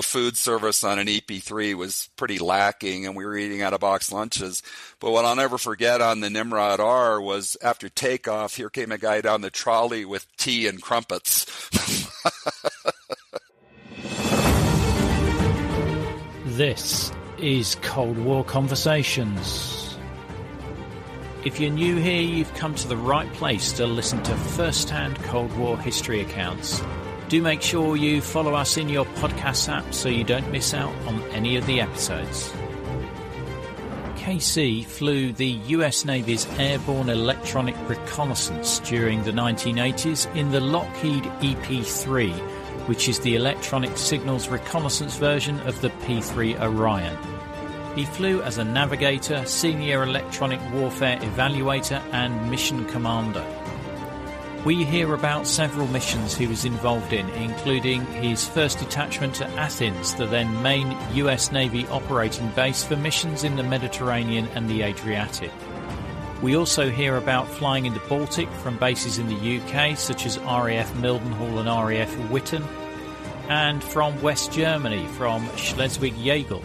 food service on an EP-3 was pretty lacking, and we were eating out-of-box lunches. But what I'll never forget on the Nimrod R was after takeoff, here came a guy down the trolley with tea and crumpets. This is Cold War Conversations. If you're new here, you've come to the right place to listen to first-hand Cold War history accounts. Do make sure you follow us in your podcast app so you don't miss out on any of the episodes. KC flew the US Navy's airborne electronic reconnaissance during the 1980s in the Lockheed EP-3, which is the electronic signals reconnaissance version of the P-3 Orion. He flew as a navigator, senior electronic warfare evaluator and mission commander. We hear about several missions he was involved in, including his first detachment to Athens, the then main US Navy operating base for missions in the Mediterranean and the Adriatic. We also hear about flying in the Baltic from bases in the UK, such as RAF Mildenhall and RAF Wyton, and from West Germany, from Schleswig-Jagel.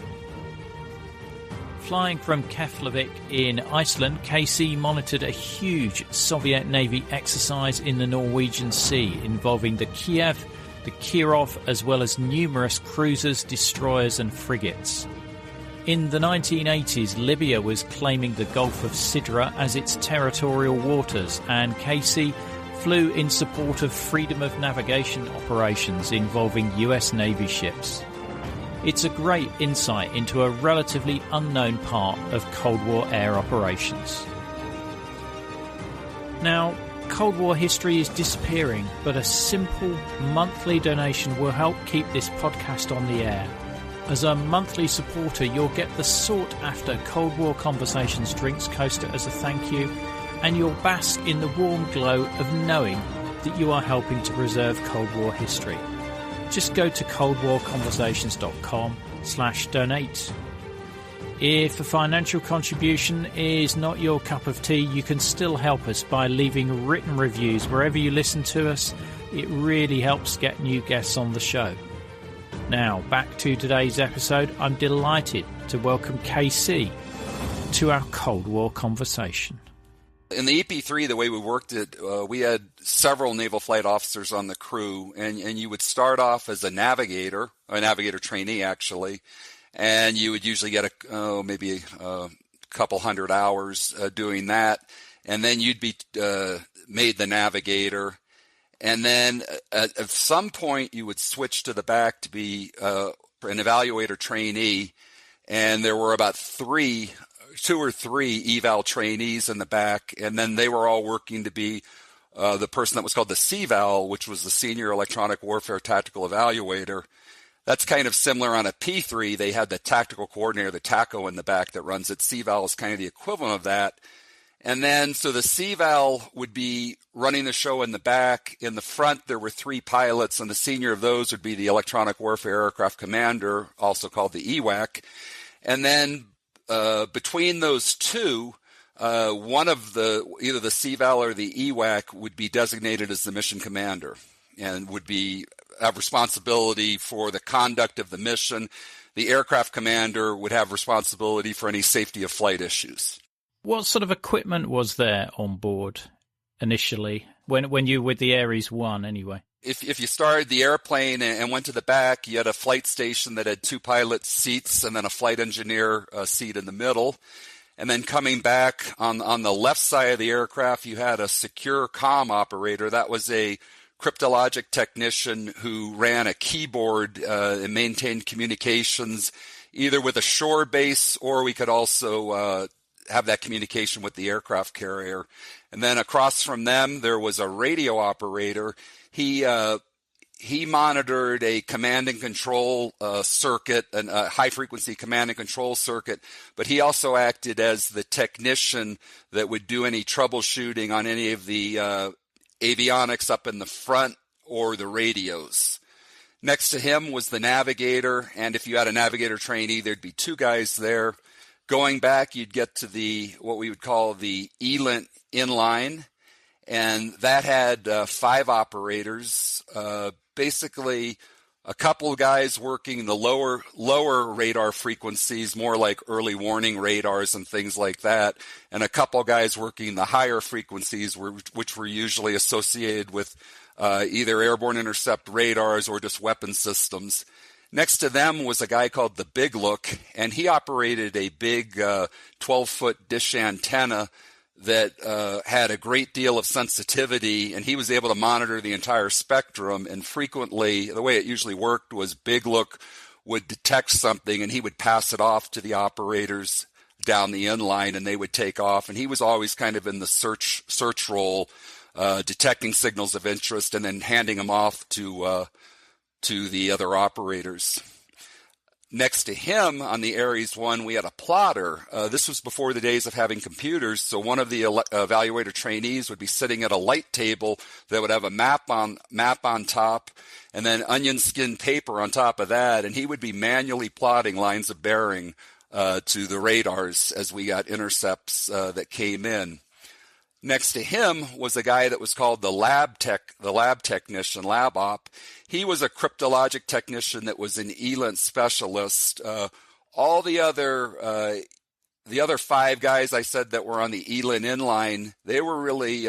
Flying from Keflavik in Iceland, KC monitored a huge Soviet Navy exercise in the Norwegian Sea involving the Kiev, the Kirov, as well as numerous cruisers, destroyers and frigates. In the 1980s, Libya was claiming the Gulf of Sidra as its territorial waters, and KC flew in support of freedom of navigation operations involving US Navy ships. It's a great insight into a relatively unknown part of Cold War air operations. Now, Cold War history is disappearing, but a simple monthly donation will help keep this podcast on the air. As a monthly supporter, you'll get the sought-after Cold War Conversations drinks coaster as a thank you, and you'll bask in the warm glow of knowing that you are helping to preserve Cold War history. Just go to coldwarconversations.com/donate. If a financial contribution is not your cup of tea, you can still help us by leaving written reviews wherever you listen to us. It really helps get new guests on the show. Now, back to today's episode. I'm delighted to welcome KC to our Cold War conversation. In the EP-3, the way we worked it, we had several naval flight officers on the crew, and you would start off as a navigator trainee, actually, and you would usually get maybe a couple hundred hours doing that, and then you'd be made the navigator, and then at some point you would switch to the back to be an evaluator trainee, and there were about two or three eval trainees in the back, and then they were all working to be the person that was called the CVAL, which was the Senior Electronic Warfare Tactical Evaluator. That's kind of similar on a P-3. They had the tactical coordinator, the TACO, in the back that runs it. CVAL is kind of the equivalent of that. And then, so the CVAL would be running the show in the back. In the front, there were three pilots, and the senior of those would be the Electronic Warfare Aircraft Commander, also called the EWAC. And then between those two, one of either the CVAL or the EWAC would be designated as the mission commander and would have responsibility for the conduct of the mission. The aircraft commander would have responsibility for any safety of flight issues. What sort of equipment was there on board initially, when you were with the Ares 1 anyway? If you started the airplane and went to the back, you had a flight station that had two pilot seats and then a flight engineer seat in the middle. And then coming back on the left side of the aircraft, you had a secure comm operator. That was a cryptologic technician who ran a keyboard and maintained communications either with a shore base, or we could also have that communication with the aircraft carrier. And then across from them, there was a radio operator. He monitored a command and control circuit, a high-frequency command and control circuit, but he also acted as the technician that would do any troubleshooting on any of the avionics up in the front or the radios. Next to him was the navigator, and if you had a navigator trainee, there'd be two guys there. Going back, you'd get to what we would call the ELINT inline, and that had 5 operators. Basically, a couple of guys working the lower radar frequencies, more like early warning radars and things like that, and a couple of guys working the higher frequencies, which were usually associated with either airborne intercept radars or just weapon systems. Next to them was a guy called the Big Look, and he operated a big 12-foot dish antenna that had a great deal of sensitivity, and he was able to monitor the entire spectrum. And frequently, the way it usually worked was Big Look would detect something, and he would pass it off to the operators down the inline, and they would take off. And he was always kind of in the search role, detecting signals of interest and then handing them off to the other operators. Next to him on the Ares 1, we had a plotter. This was before the days of having computers, so one of the Evaluator trainees would be sitting at a light table that would have a map on top and then onion skin paper on top of that, and he would be manually plotting lines of bearing to the radars as we got intercepts that came in. Next to him was a guy that was called the lab technician, lab op. He was a cryptologic technician that was an ELINT specialist. All the other five guys I said that were on the ELINT inline, they were really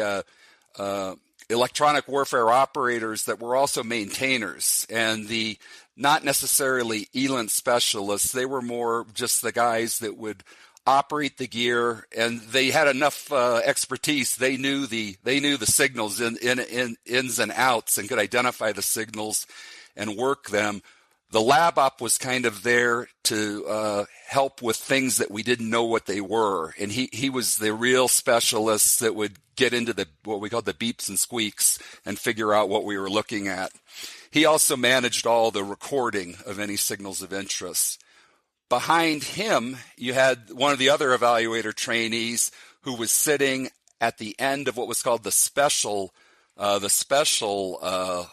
electronic warfare operators that were also maintainers, and the not necessarily ELINT specialists. They were more just the guys that would operate the gear, and they had enough expertise. They knew the signals ins and outs and could identify the signals and work them. The lab op was kind of there to help with things that we didn't know what they were, and he was the real specialist that would get into what we called the beeps and squeaks and figure out what we were looking at. He also managed all the recording of any signals of interest. Behind him, you had one of the other Evaluator trainees who was sitting at the end of what was called the special inline,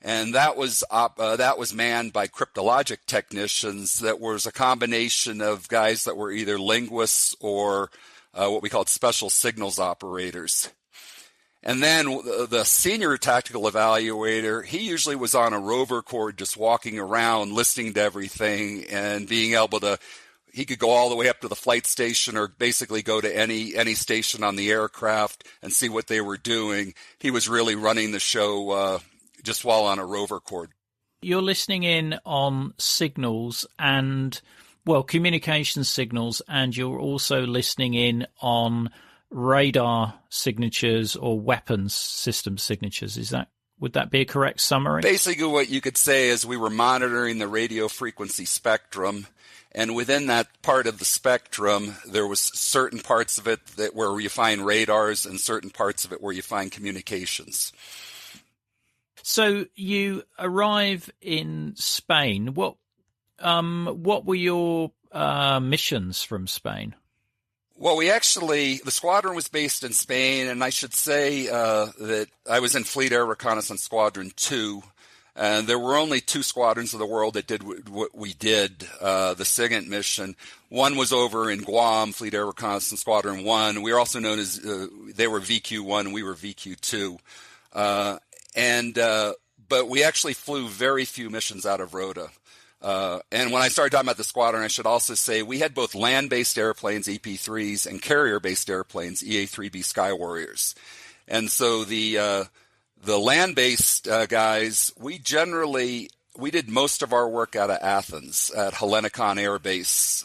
and that was manned by cryptologic technicians. That was a combination of guys that were either linguists or what we called special signals operators. And then the senior tactical evaluator, he usually was on a rover cord just walking around, listening to everything and being able to, he could go all the way up to the flight station or basically go to any station on the aircraft and see what they were doing. He was really running the show just while on a rover cord. You're listening in on signals and, well, communication signals, and you're also listening in on radar signatures or weapons system signatures. Would that be a correct summary? Basically what you could say is we were monitoring the radio frequency spectrum, and within that part of the spectrum there was certain parts of it where you find radars and certain parts of it where you find communications. So you arrive in Spain. What were your missions from Spain? Well, the squadron was based in Spain, and I should say that I was in Fleet Air Reconnaissance Squadron 2, and there were only two squadrons of the world that did what we did, the SIGINT mission. One was over in Guam, Fleet Air Reconnaissance Squadron 1. We were also known as, they were VQ1, we were VQ2. But we actually flew very few missions out of Rota. And when I started talking about the squadron, I should also say we had both land-based airplanes, EP-3s, and carrier-based airplanes, EA-3B Sky Warriors. And so the land-based guys, we did most of our work out of Athens at Hellenikon Air Base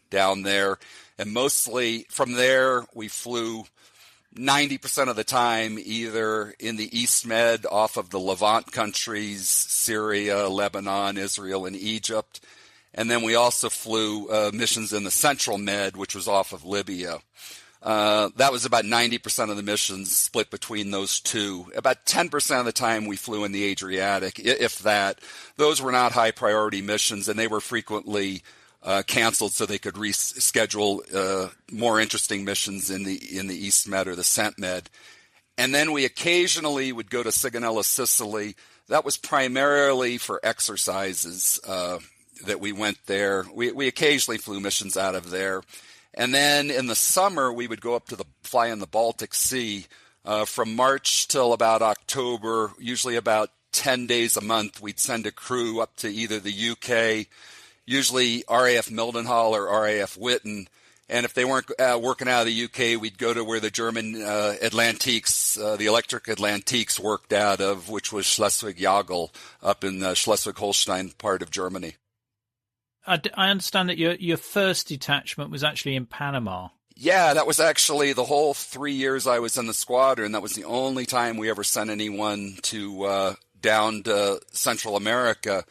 down there. And mostly from there, we flew 90% of the time either in the East Med off of the Levant countries, Syria, Lebanon, Israel, and Egypt. And then we also flew missions in the Central Med, which was off of Libya. That was about 90% of the missions split between those two. About 10% of the time we flew in the Adriatic, if that. Those were not high priority missions, and they were frequently canceled so they could reschedule more interesting missions in the East Med or the Cent Med. And then we occasionally would go to Sigonella, Sicily. That was primarily for exercises that we went there. We occasionally flew missions out of there. And then in the summer, we would go up to fly in the Baltic Sea from March till about October, usually about 10 days a month, we'd send a crew up to either the UK, usually RAF Mildenhall or RAF Wyton. And if they weren't working out of the UK, we'd go to where the German Atlantiques, the Electric Atlantiques worked out of, which was Schleswig-Jagel up in the Schleswig-Holstein part of Germany. I understand that your first detachment was actually in Panama. Yeah, that was actually the whole 3 years I was in the squadron. That was the only time we ever sent anyone to down to Central America.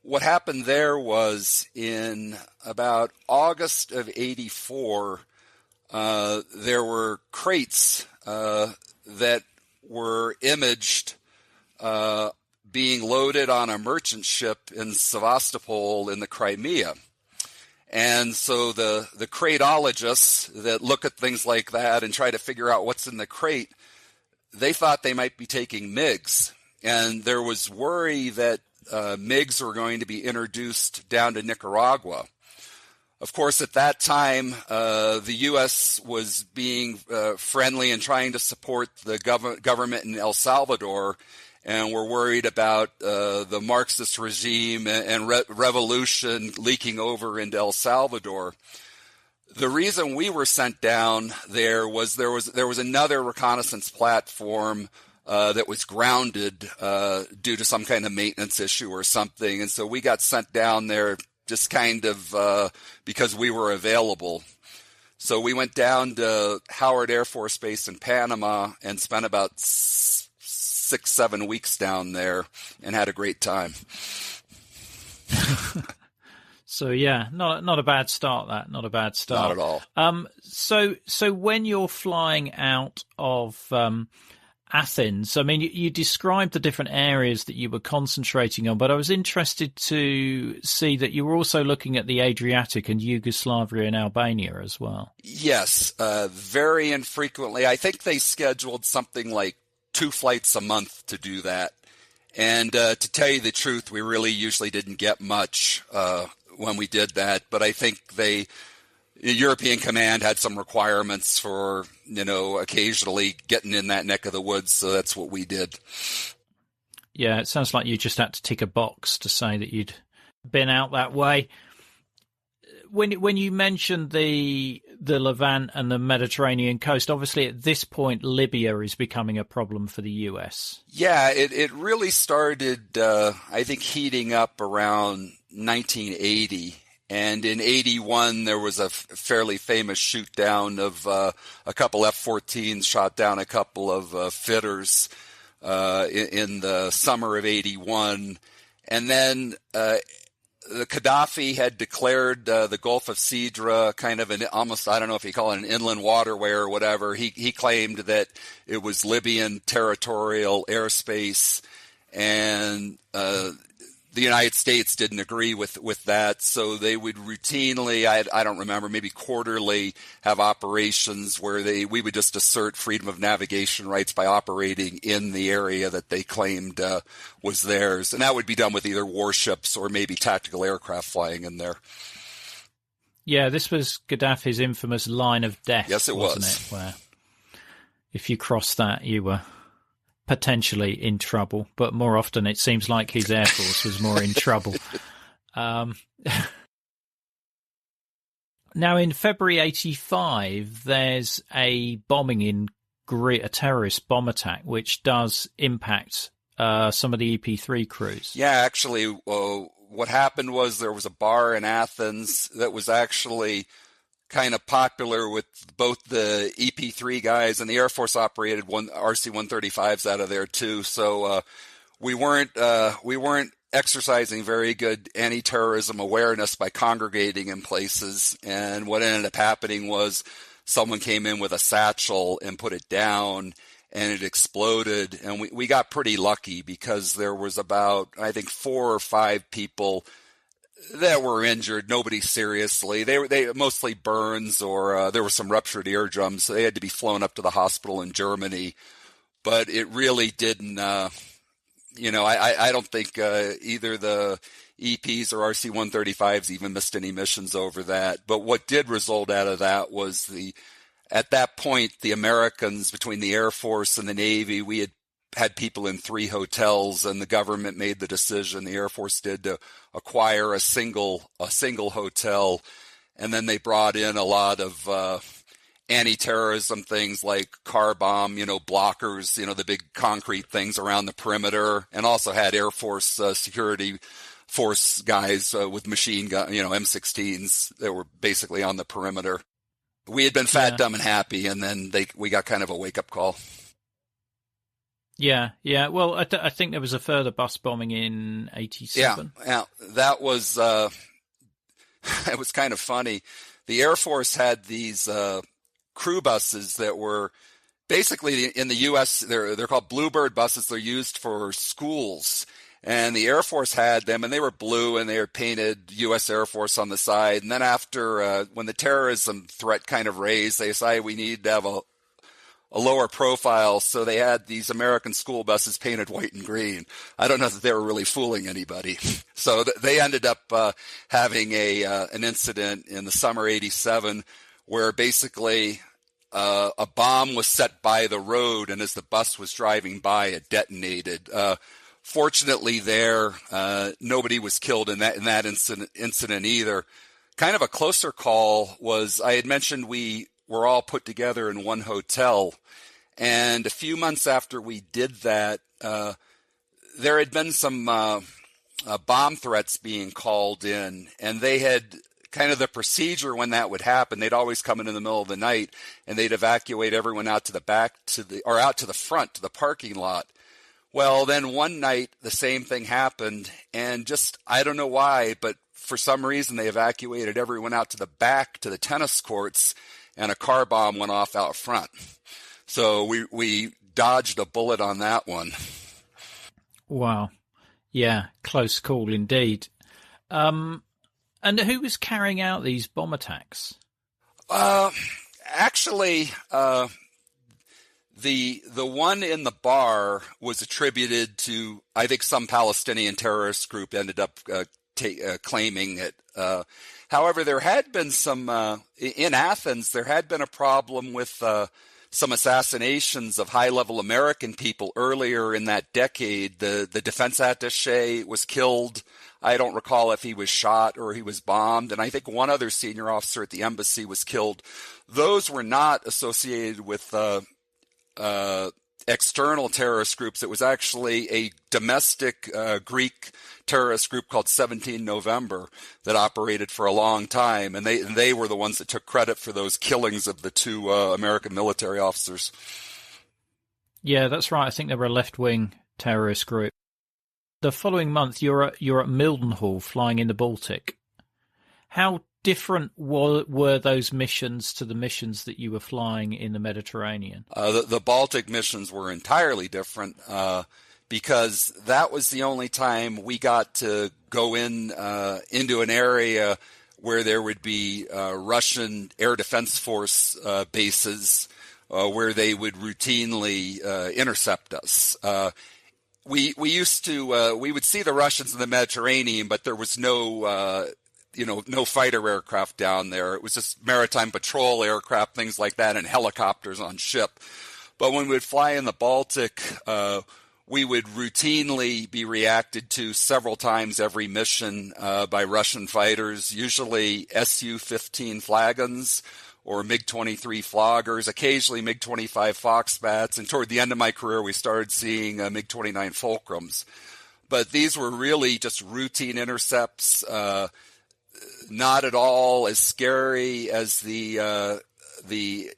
What happened there was in about August of '84, there were crates that were imaged being loaded on a merchant ship in Sevastopol in the Crimea. And so the crateologists that look at things like that and try to figure out what's in the crate, they thought they might be taking MiGs. And there was worry that MiGs were going to be introduced down to Nicaragua. Of course, at that time, the U.S. was being friendly and trying to support the government in El Salvador, and we're worried about the Marxist regime and revolution leaking over into El Salvador. The reason we were sent down there was another reconnaissance platform that was grounded due to some kind of maintenance issue or something, and so we got sent down there just kind of because we were available. So we went down to Howard Air Force Base in Panama and spent about 6-7 weeks down there and had a great time. So yeah, not a bad start. Not a bad start. Not at all. So when you're flying out of Athens, I mean, you described the different areas that you were concentrating on, but I was interested to see that you were also looking at the Adriatic and Yugoslavia and Albania as well. Yes, very infrequently. I think they scheduled something like 2 flights a month to do that. And to tell you the truth, we really usually didn't get much when we did that. But I think European Command had some requirements for, occasionally getting in that neck of the woods. So that's what we did. Yeah, it sounds like you just had to tick a box to say that you'd been out that way. When you mentioned the Levant and the Mediterranean coast, obviously at this point Libya is becoming a problem for the US. Yeah, it really started, I think, heating up around 1980. And in 81, there was a fairly famous shoot down of a couple F-14s, shot down a couple of fitters in the summer of 81. And then the Gaddafi had declared the Gulf of Sidra kind of almost, I don't know if you call it an inland waterway or whatever. He claimed that it was Libyan territorial airspace, and the United States didn't agree with that, so they would routinely, I don't remember, maybe quarterly, have operations where we would just assert freedom of navigation rights by operating in the area that they claimed was theirs. And that would be done with either warships or maybe tactical aircraft flying in there. Yeah, this was Gaddafi's infamous line of death. Yes, it wasn't was. It? Where if you crossed that, you were potentially in trouble, but more often it seems like his Air Force was more in trouble. Now, in February 85, there's a bombing in a terrorist bomb attack, which does impact some of the EP-3 crews. Yeah, actually, what happened was there was a bar in Athens that was actually kind of popular with both the EP-3 guys, and the Air Force operated RC-135s out of there too. So we weren't exercising very good anti-terrorism awareness by congregating in places. And what ended up happening was someone came in with a satchel and put it down, and it exploded. And we got pretty lucky because there was about, I think, 4 or 5 people that were injured, nobody seriously. They mostly burns, or there were some ruptured eardrums. So they had to be flown up to the hospital in Germany. But it really didn't, I don't think either the EPs or RC-135s even missed any missions over that. But what did result out of that was at that point, the Americans, between the Air Force and the Navy, we had had people in 3 hotels, and the government made the decision, the Air Force did, to acquire a single hotel. And then they brought in a lot of anti-terrorism things like car bomb, blockers, the big concrete things around the perimeter, and also had Air Force security force guys with machine gun, M16s that were basically on the perimeter. We had been fat, dumb, and happy, and then we got kind of a wake-up call. Yeah. Well, I think there was a further bus bombing in 87. Yeah. That was it was kind of funny. The Air Force had these crew buses that were basically, in the U.S., they're called Bluebird buses. They're used for schools. And the Air Force had them, and they were blue, and they were painted U.S. Air Force on the side. And then after, when the terrorism threat kind of raised, they decided we need to have a lower profile. So they had these American school buses painted white and green. I don't know that they were really fooling anybody. So they ended up having an incident in the summer '87 where basically a bomb was set by the road, and as the bus was driving by, it detonated. Fortunately, nobody was killed in that incident either. Kind of a closer call was, I had mentioned we were all put together in one hotel, and a few months after we did that, there had been some bomb threats being called in, and they had kind of the procedure when that would happen. They'd always come in the middle of the night, and they'd evacuate everyone out to the back out to the front to the parking lot. Well, then one night the same thing happened, and just, I don't know why, but for some reason they evacuated everyone out to the back to the tennis courts, and a car bomb went off out front. So we dodged a bullet on that one. Wow. Yeah, close call indeed. And who was carrying out these bomb attacks? Actually, the one in the bar was attributed to, I think, some Palestinian terrorist group ended up claiming it. However, there had been some in Athens. There had been a problem with some assassinations of high-level American people earlier in that decade. The defense attaché was killed. I don't recall if he was shot or he was bombed, and I think one other senior officer at the embassy was killed. Those were not associated with external terrorist groups. It was actually a domestic Greek terrorist group called 17 November that operated for a long time, and they were the ones that took credit for those killings of the 2 American military officers. Yeah, that's right. I think they were a left-wing terrorist group. The following month, you're at Mildenhall flying in the Baltic. How different were those missions to the missions that you were flying in the Mediterranean? The Baltic missions were entirely different because that was the only time we got to go into an area where there would be Russian Air Defense Force bases where they would routinely intercept us. We used to we would see the Russians in the Mediterranean, but there was no fighter aircraft down there. It was just maritime patrol aircraft, things like that, and helicopters on ship. But when we would fly in the Baltic, we would routinely be reacted to several times every mission by Russian fighters, usually Su-15 Flagons or MiG-23 Floggers, occasionally MiG-25 Foxbats, and toward the end of my career, we started seeing MiG-29 Fulcrums. But these were really just routine intercepts, not at all as scary as the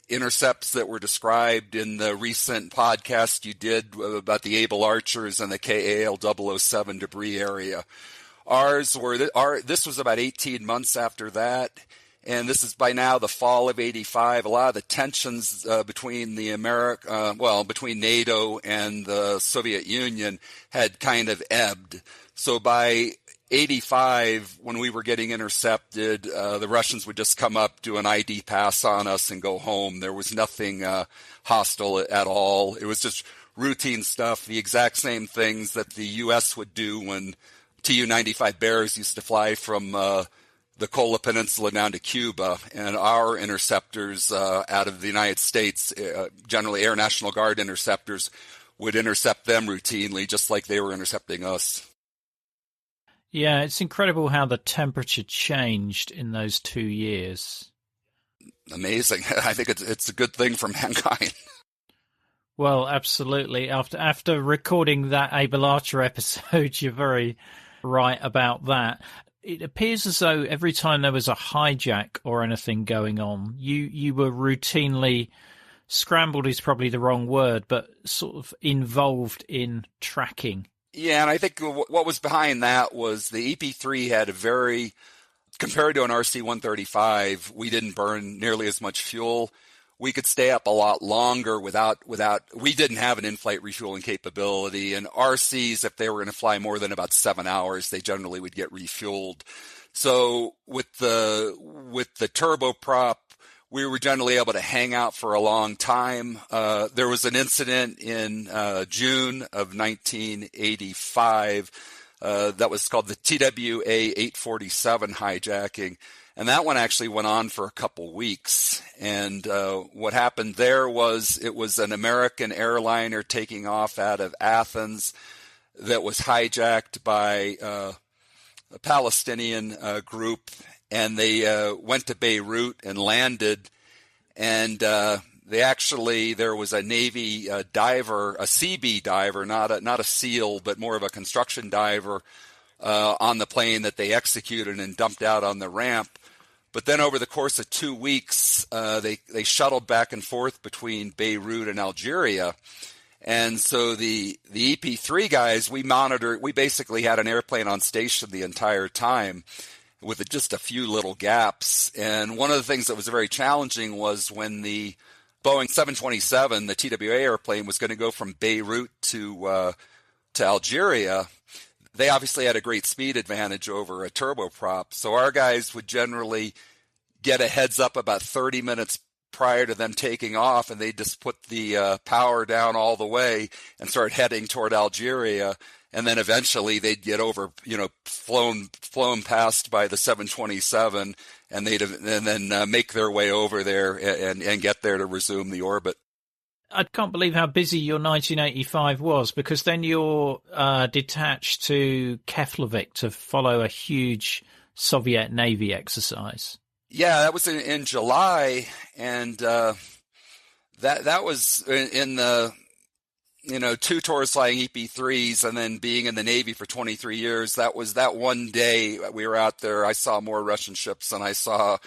intercepts that were described in the recent podcast you did about the Able Archers and the KAL-007 debris area. This was about 18 months after that, and this is by now the fall of '85. A lot of the tensions between between NATO and the Soviet Union had kind of ebbed. So by '85, when we were getting intercepted, the Russians would just come up, do an ID pass on us, and go home. There was nothing hostile at all. It was just routine stuff, the exact same things that the U.S. would do when Tu-95 Bears used to fly from the Kola Peninsula down to Cuba, and our interceptors out of the United States, generally Air National Guard interceptors, would intercept them routinely, just like they were intercepting us. Yeah, it's incredible how the temperature changed in those 2 years. Amazing. I think it's a good thing for mankind. Well, absolutely. After recording that Evaluator episode, you're very right about that. It appears as though every time there was a hijack or anything going on, you were routinely, scrambled is probably the wrong word, but sort of involved in tracking. Yeah, and I think what was behind that was the EP-3 had a very, compared to an RC-135, we didn't burn nearly as much fuel. We could stay up a lot longer without we didn't have an in-flight refueling capability. And RCs, if they were going to fly more than about 7 hours, they generally would get refueled. So with the turboprop, we were generally able to hang out for a long time. There was an incident in June of 1985 that was called the TWA 847 hijacking. And that one actually went on for a couple weeks. And what happened there was it was an American airliner taking off out of Athens that was hijacked by a Palestinian group. And they went to Beirut and landed. And there was a Navy diver, a CB diver, not a SEAL, but more of a construction diver on the plane that they executed and dumped out on the ramp. But then over the course of 2 weeks, they shuttled back and forth between Beirut and Algeria. And so the EP-3 guys, we basically had an airplane on station the entire time with just a few little gaps. And one of the things that was very challenging was when the Boeing 727, the TWA airplane, was going to go from Beirut to Algeria. They obviously had a great speed advantage over a turboprop. So our guys would generally get a heads up about 30 minutes prior to them taking off, and they just put the power down all the way and start heading toward Algeria. And then eventually they'd get over, flown past by the 727, and then make their way over there and get there to resume the orbit. I can't believe how busy your 1985 was, because then you're detached to Keflavik to follow a huge Soviet Navy exercise. Yeah, that was in July, and that was in the 2 tours flying EP-3s and then being in the Navy for 23 years. That was that one day we were out there. I saw more Russian ships than I saw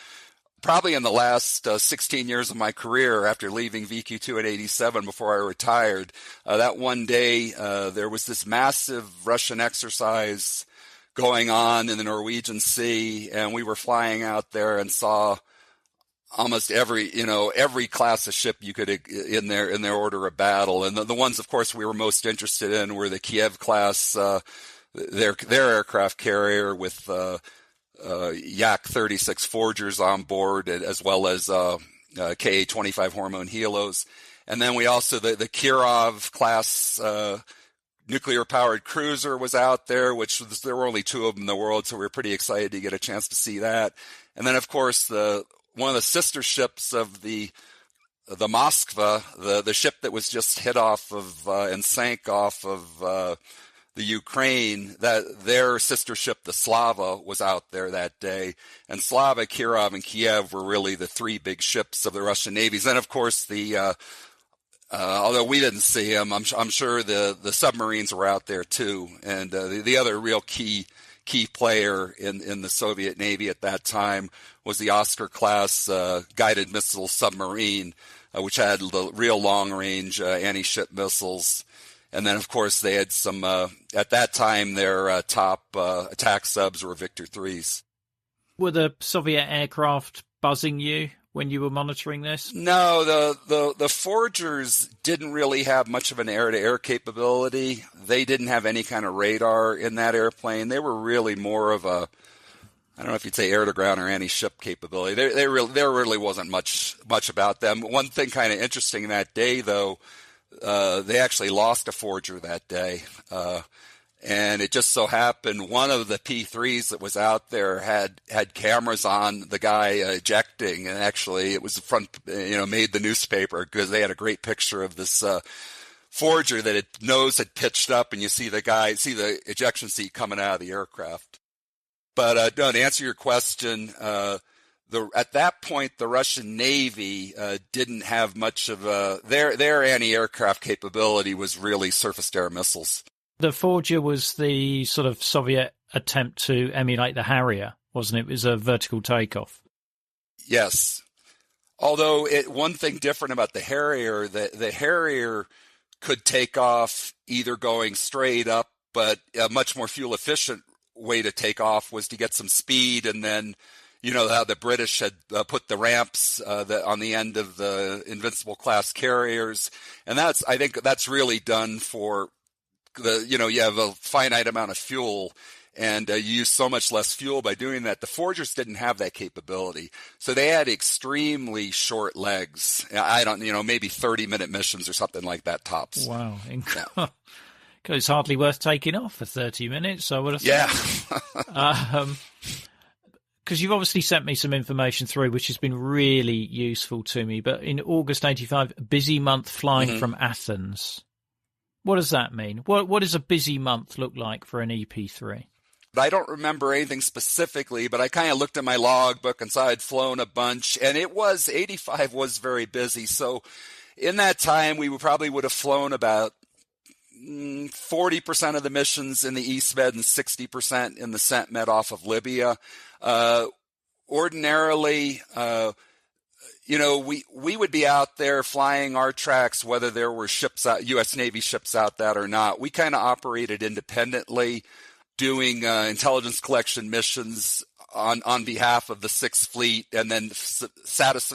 probably in the last 16 years of my career after leaving VQ2 at 87 before I retired. That one day, there was this massive Russian exercise going on in the Norwegian Sea, and we were flying out there and saw almost every class of ship you could in their order of battle. And the ones, of course, we were most interested in were the Kiev class, their aircraft carrier with Yak 36 Forgers on board, as well as Ka-25 Hormone Helos. And then we also, the Kirov class nuclear-powered cruiser was out there, there were only 2 of them in the world, so we were pretty excited to get a chance to see that. And then, of course, one of the sister ships of the Moskva, the ship that was just hit off of and sank off of the Ukraine, that their sister ship, the Slava, was out there that day. And Slava, Kirov, and Kiev were really the 3 big ships of the Russian navies. And of course, although we didn't see them, I'm sure the submarines were out there too. And the other real key player in the Soviet Navy at that time was the Oscar-class guided missile submarine, which had the real long-range anti-ship missiles. And then, of course, they had some, at that time, their top attack subs were Victor 3s. Were the Soviet aircraft buzzing you when you were monitoring this? No, the Forgers didn't really have much of an air-to-air capability. They didn't have any kind of radar in that airplane. They were really more of a, I don't know if you'd say air-to-ground or anti-ship capability. There really wasn't much about them. One thing kind of interesting that day, though, they actually lost a Forger that day. And it just so happened one of the P-3s that was out there had cameras on the guy ejecting, and actually it was the front, made the newspaper because they had a great picture of this forger that nose had pitched up, and you see the ejection seat coming out of the aircraft. But no, to answer your question, at that point, the Russian Navy didn't have much of their anti-aircraft capability was really surface-to-air missiles. The Forger was the sort of Soviet attempt to emulate the Harrier, wasn't it? It was a vertical takeoff. Yes. Although one thing different about the Harrier, the Harrier could take off either going straight up, but a much more fuel-efficient way to take off was to get some speed, and then you know how the British had put the ramps on the end of the Invincible class carriers, and I think that's really done for you have a finite amount of fuel, and you use so much less fuel by doing that. The Forgers didn't have that capability, so they had extremely short legs. Maybe 30-minute missions or something like that tops. Wow. It's hardly worth taking off for 30 minutes, I would have thought. Yeah. Because you've obviously sent me some information through, which has been really useful to me. But in August 85, busy month flying from Athens. What does that mean? What does a busy month look like for an EP-3? I don't remember anything specifically, but I kind of looked at my logbook and saw I'd flown a bunch. And 85 was very busy. So in that time, we probably would have flown about 40% of the missions in the East Med and 60% in the Cent Med off of Libya. Ordinarily, we would be out there flying our tracks, whether there were U.S. Navy ships out that or not. We kind of operated independently, doing intelligence collection missions on behalf of the Sixth Fleet, and then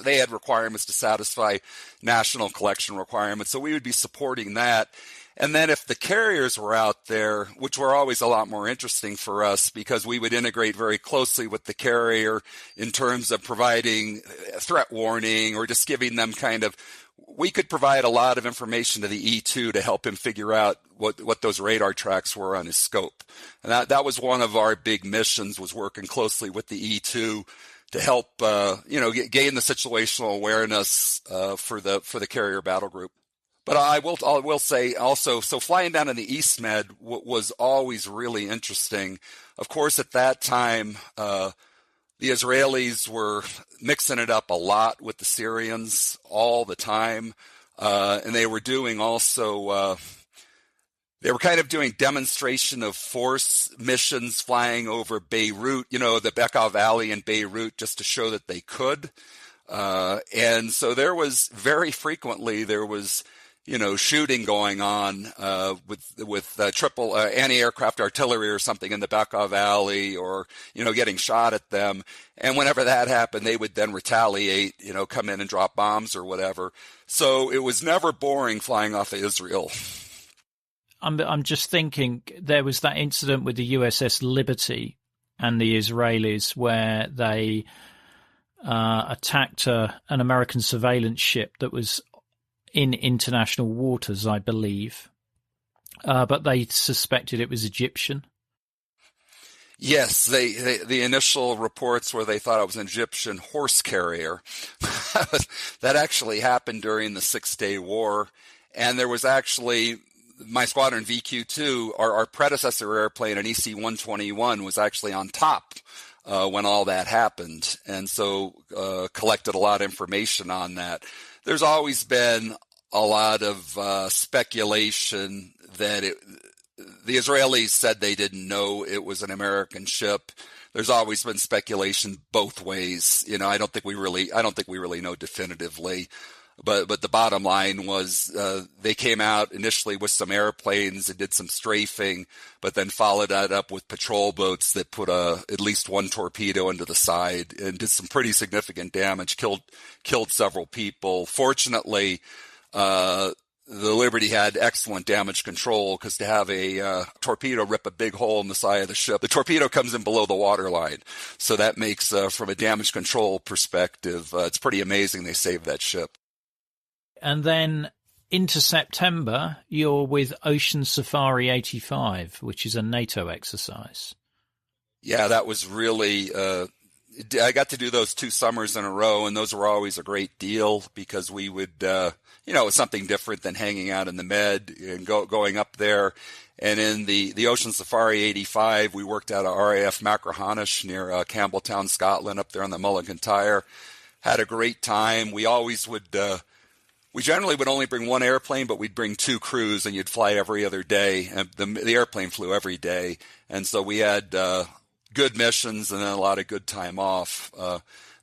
they had requirements to satisfy national collection requirements, so we would be supporting that. And then if the carriers were out there, which were always a lot more interesting for us because we would integrate very closely with the carrier in terms of providing threat warning or just giving them we could provide a lot of information to the E2 to help him figure out what those radar tracks were on his scope. And that was one of our big missions, was working closely with the E2 to help, gain the situational awareness for the carrier battle group. But I will say also, so flying down in the East Med was always really interesting. Of course, at that time, the Israelis were mixing it up a lot with the Syrians all the time. And they were doing also, they were kind of doing demonstration of force missions flying over Beirut, the Bekaa Valley in Beirut, just to show that they could. And so there was shooting going on with triple anti-aircraft artillery or something in the Bekaa Valley, or getting shot at them. And whenever that happened, they would then retaliate, come in and drop bombs or whatever. So it was never boring flying off of Israel. I'm just thinking, there was that incident with the USS Liberty and the Israelis where they attacked an American surveillance ship that was in international waters, I believe, but they suspected it was Egyptian. Yes, the initial reports where they thought it was an Egyptian horse carrier. That actually happened during the Six-Day War, and there was actually my squadron VQ2, our predecessor airplane, an EC-121, was actually on top when all that happened, and so collected a lot of information on that. There's always been a lot of speculation that the Israelis said they didn't know it was an American ship. There's always been speculation both ways. I don't think we really know definitively. But the bottom line was they came out initially with some airplanes and did some strafing, but then followed that up with patrol boats that put at least one torpedo into the side and did some pretty significant damage, killed several people. Fortunately, the Liberty had excellent damage control, because to have a torpedo rip a big hole in the side of the ship, the torpedo comes in below the waterline. So that makes, from a damage control perspective, it's pretty amazing they saved that ship. And then into September, you're with Ocean Safari 85, which is a NATO exercise. Yeah, that was really, I got to do those 2 summers in a row, and those were always a great deal because we would, it was something different than hanging out in the Med and going up there. And in the Ocean Safari 85, we worked out of RAF Machrihanish near Campbelltown, Scotland, up there on the Mulligan Tyre. Had a great time. We always would, we generally would only bring one airplane, but we'd bring 2 crews, and you'd fly every other day. And the airplane flew every day. And so we had good missions and then a lot of good time off.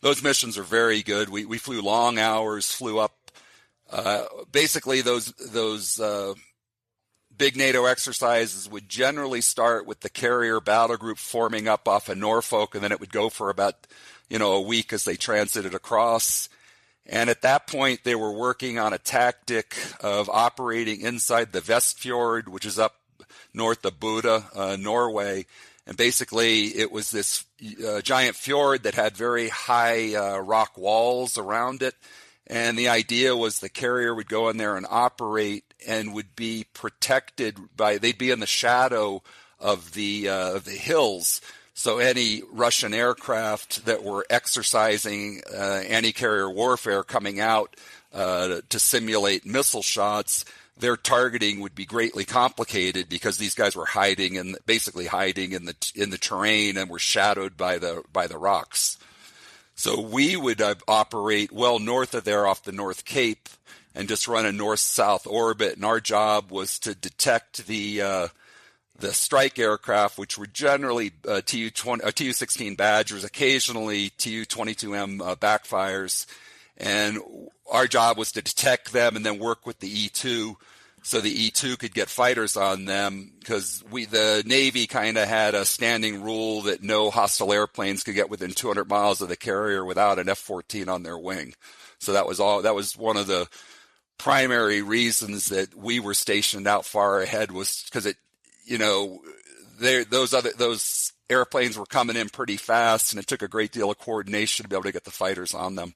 Those missions are very good. We flew long hours, flew up. Basically, those big NATO exercises would generally start with the carrier battle group forming up off of Norfolk, and then it would go for about, a week as they transited across. And at that point, they were working on a tactic of operating inside the Vestfjord, which is up north of Bodø, Norway. And basically, it was this giant fjord that had very high rock walls around it. And the idea was the carrier would go in there and operate and would be protected they'd be in the shadow of the hills. So any Russian aircraft that were exercising anti-carrier warfare coming out to simulate missile shots, their targeting would be greatly complicated because these guys were basically hiding in the terrain and were shadowed by the rocks. So we would operate well north of there off the North Cape and just run a north-south orbit. And our job was to detect the strike aircraft, which were generally Tu-16 Badgers, occasionally Tu-22M backfires. And our job was to detect them and then work with the E-2 so the E-2 could get fighters on them, because the Navy kind of had a standing rule that no hostile airplanes could get within 200 miles of the carrier without an F-14 on their wing. So that was one of the primary reasons that we were stationed out far ahead, was because those airplanes were coming in pretty fast, and it took a great deal of coordination to be able to get the fighters on them.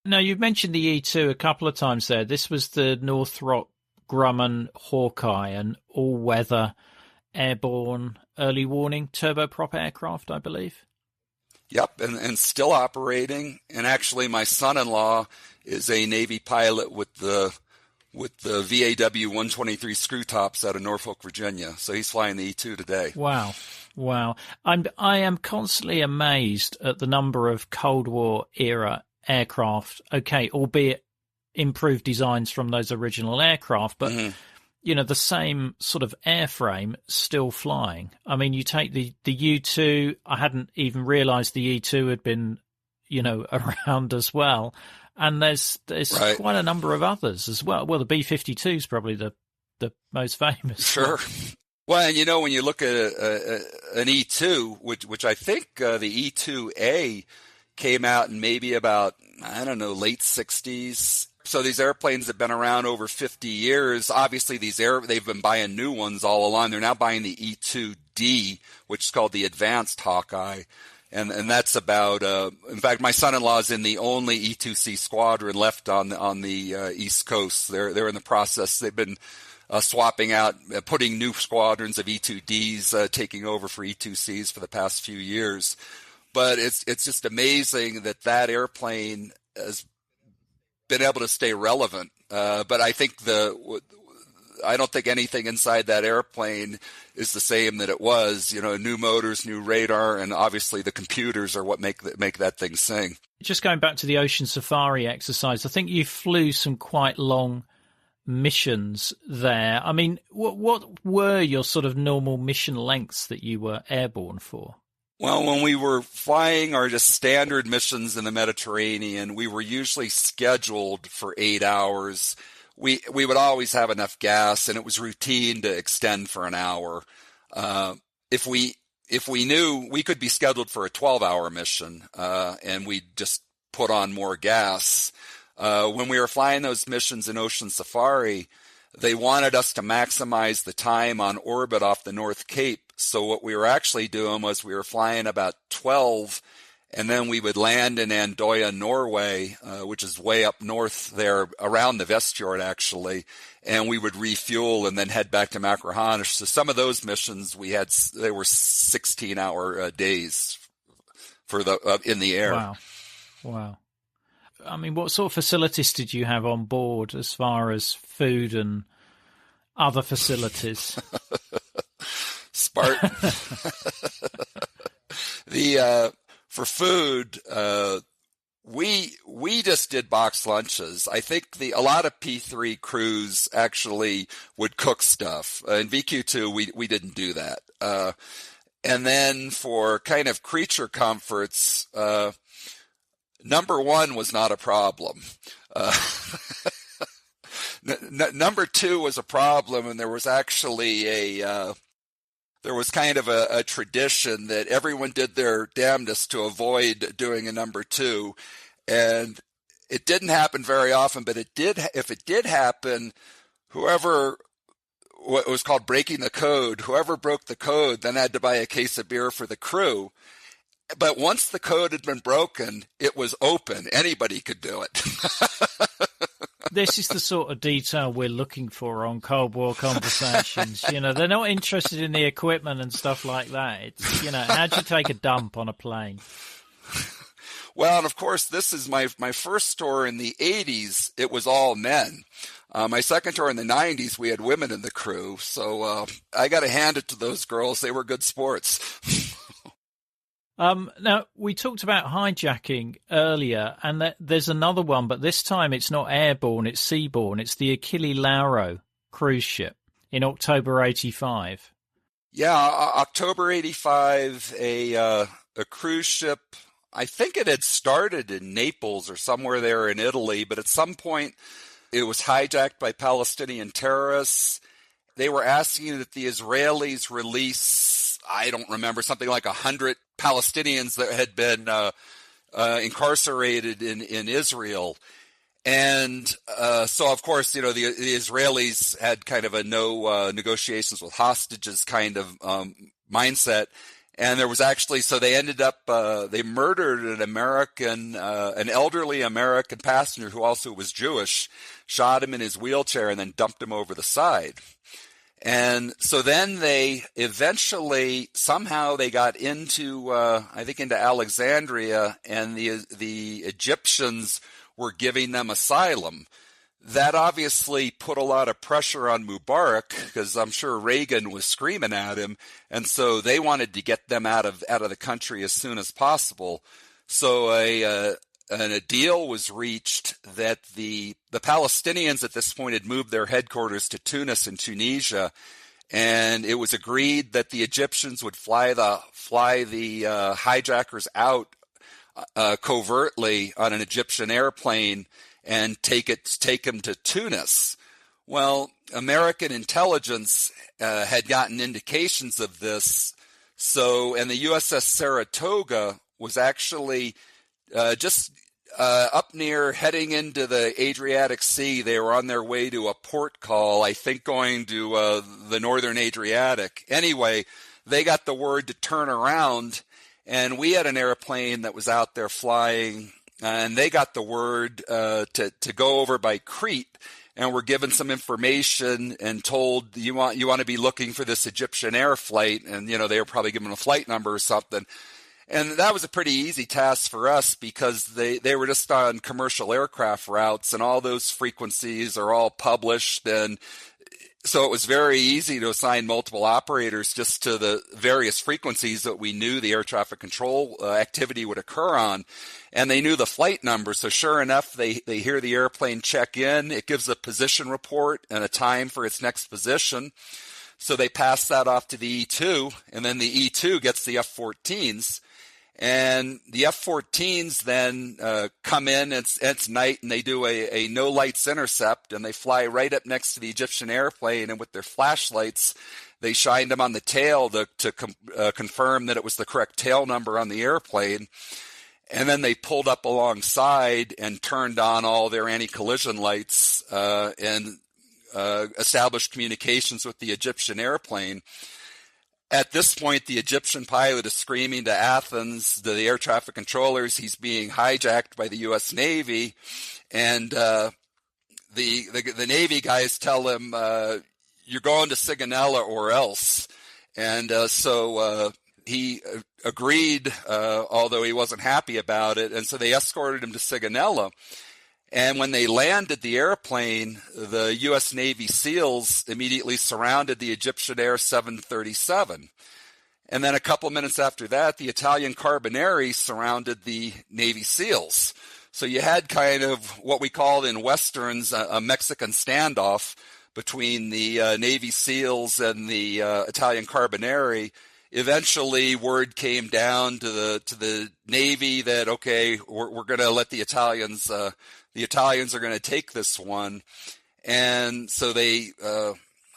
Now, you've mentioned the E-2 a couple of times there. This was the Northrop Grumman Hawkeye, an all-weather airborne early warning turboprop aircraft, I believe. Yep, and still operating. And actually, my son-in-law is a Navy pilot with the VAW 123 screw tops out of Norfolk, Virginia. So he's flying the E-2 today. Wow. I am constantly amazed at the number of Cold War era aircraft, okay, albeit improved designs from those original aircraft, but the same sort of airframe still flying. I mean, you take the U-2, I hadn't even realized the E-2 had been, around as well. And there's right. Quite a number of others as well. Well, the B-52 is probably the most famous. Sure. Well, and when you look at an E-2, which I think the E-2A came out in maybe about, late 60s. So these airplanes have been around over 50 years. Obviously, they've been buying new ones all along. They're now buying the E-2D, which is called the Advanced Hawkeye. And that's about, in fact, my son-in-law is in the only E-2C squadron left on the East Coast. They're in the process. They've been swapping out, putting new squadrons of E-2Ds, taking over for E-2Cs for the past few years. But it's just amazing that airplane has been able to stay relevant. But I think I don't think anything inside that airplane is the same that it was. New motors, new radar, and obviously the computers are what make that thing sing. Just going back to the Ocean Safari exercise, I think you flew some quite long missions there. I mean, what were your sort of normal mission lengths that you were airborne for? Well, when we were flying our just standard missions in the Mediterranean, we were usually scheduled for 8 hours. We would always have enough gas, and it was routine to extend for an hour. If we knew we could be scheduled for a 12-hour mission, and we'd just put on more gas. When we were flying those missions in Ocean Safari, they wanted us to maximize the time on orbit off the North Cape. So what we were actually doing was we were flying about 12, and then we would land in Andøya, Norway, which is way up north there, around the Vestfjord actually, and we would refuel and then head back to Machrihanish. So some of those missions they were 16-hour days for the in the air. Wow. I mean, what sort of facilities did you have on board as far as food and other facilities? Spartan. For food, we just did boxed lunches. I think a lot of P-3 crews actually would cook stuff. In VQ2, we didn't do that. And then for kind of creature comforts, number one was not a problem. Number two was a problem, and there was actually there was kind of a tradition that everyone did their damnedest to avoid doing a number two. And it didn't happen very often, but if it did happen, what was called breaking the code, whoever broke the code then had to buy a case of beer for the crew. But once the code had been broken, it was open. Anybody could do it. This is the sort of detail we're looking for on Cold War conversations. You know, they're not interested in the equipment and stuff like that. It's, you know, how'd you take a dump on a plane? Well, and of course, this is my first tour in the 80s. It was all men. My second tour in the 90s, we had women in the crew. So I got to hand it to those girls. They were good sports. Now, we talked about hijacking earlier, and there's another one, but this time it's not airborne, it's seaborne. It's the Achilles Lauro cruise ship in October 85. Yeah, October 85, a cruise ship. I think it had started in Naples or somewhere there in Italy, but at some point it was hijacked by Palestinian terrorists. They were asking that the Israelis release, I don't remember, something like 100 Palestinians that had been incarcerated in Israel. And so, of course, you know, the Israelis had kind of a no negotiations with hostages kind of mindset. And there was actually, so they ended up, they murdered an elderly American passenger who also was Jewish, shot him in his wheelchair, and then dumped him over the side. And so then they eventually, somehow they got into, I think into Alexandria, and the Egyptians were giving them asylum. That obviously put a lot of pressure on Mubarak, because I'm sure Reagan was screaming at him, and so they wanted to get them out of the country as soon as possible. So a deal was reached that the Palestinians at this point had moved their headquarters to Tunis in Tunisia, and it was agreed that the Egyptians would fly the hijackers out covertly on an Egyptian airplane and take him to Tunis. Well, American intelligence had gotten indications of this. So, and the USS Saratoga was actually just up near heading into the Adriatic Sea. They were on their way to a port call, I think going to the northern Adriatic. Anyway, they got the word to turn around, and we had an airplane that was out there flying, and they got the word to go over by Crete, and were given some information and told you want to be looking for this Egyptian air flight, and you know they were probably given a flight number or something. And that was a pretty easy task for us because they were just on commercial aircraft routes, and all those frequencies are all published, and so it was very easy to assign multiple operators just to the various frequencies that we knew the air traffic control activity would occur on. And they knew the flight number. So sure enough, they hear the airplane check in. It gives a position report and a time for its next position. So they pass that off to the E2, and then the E2 gets the F-14s. And the F-14s then come in, it's night, and they do a no-lights intercept, and they fly right up next to the Egyptian airplane, and with their flashlights, they shined them on the tail to confirm that it was the correct tail number on the airplane. And then they pulled up alongside and turned on all their anti-collision lights and established communications with the Egyptian airplane. At this point, the Egyptian pilot is screaming to Athens, to the air traffic controllers, he's being hijacked by the U.S. Navy. And the Navy guys tell him, you're going to Sigonella or else. And so He agreed, although he wasn't happy about it, and so they escorted him to Sigonella. And when they landed the airplane, the U.S. Navy SEALs immediately surrounded the Egyptian Air 737. And then a couple minutes after that, the Italian Carabinieri surrounded the Navy SEALs. So you had kind of what we call in Westerns a Mexican standoff between the Navy SEALs and the Italian Carabinieri. Eventually, word came down to the Navy that, okay, we're going to let the Italians are going to take this one. And so they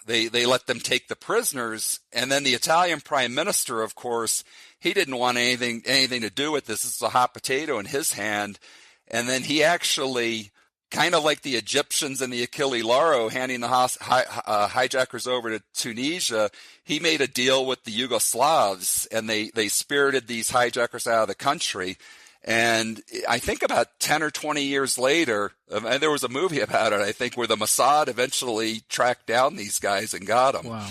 let them take the prisoners. And then the Italian prime minister, of course, he didn't want anything to do with this. This is a hot potato in his hand. And then he actually, kind of like the Egyptians and the Achilles Lauro handing the hijackers over to Tunisia, he made a deal with the Yugoslavs, and they spirited these hijackers out of the country. And I think about 10 or 20 years later, and there was a movie about it, I think, where the Mossad eventually tracked down these guys and got them.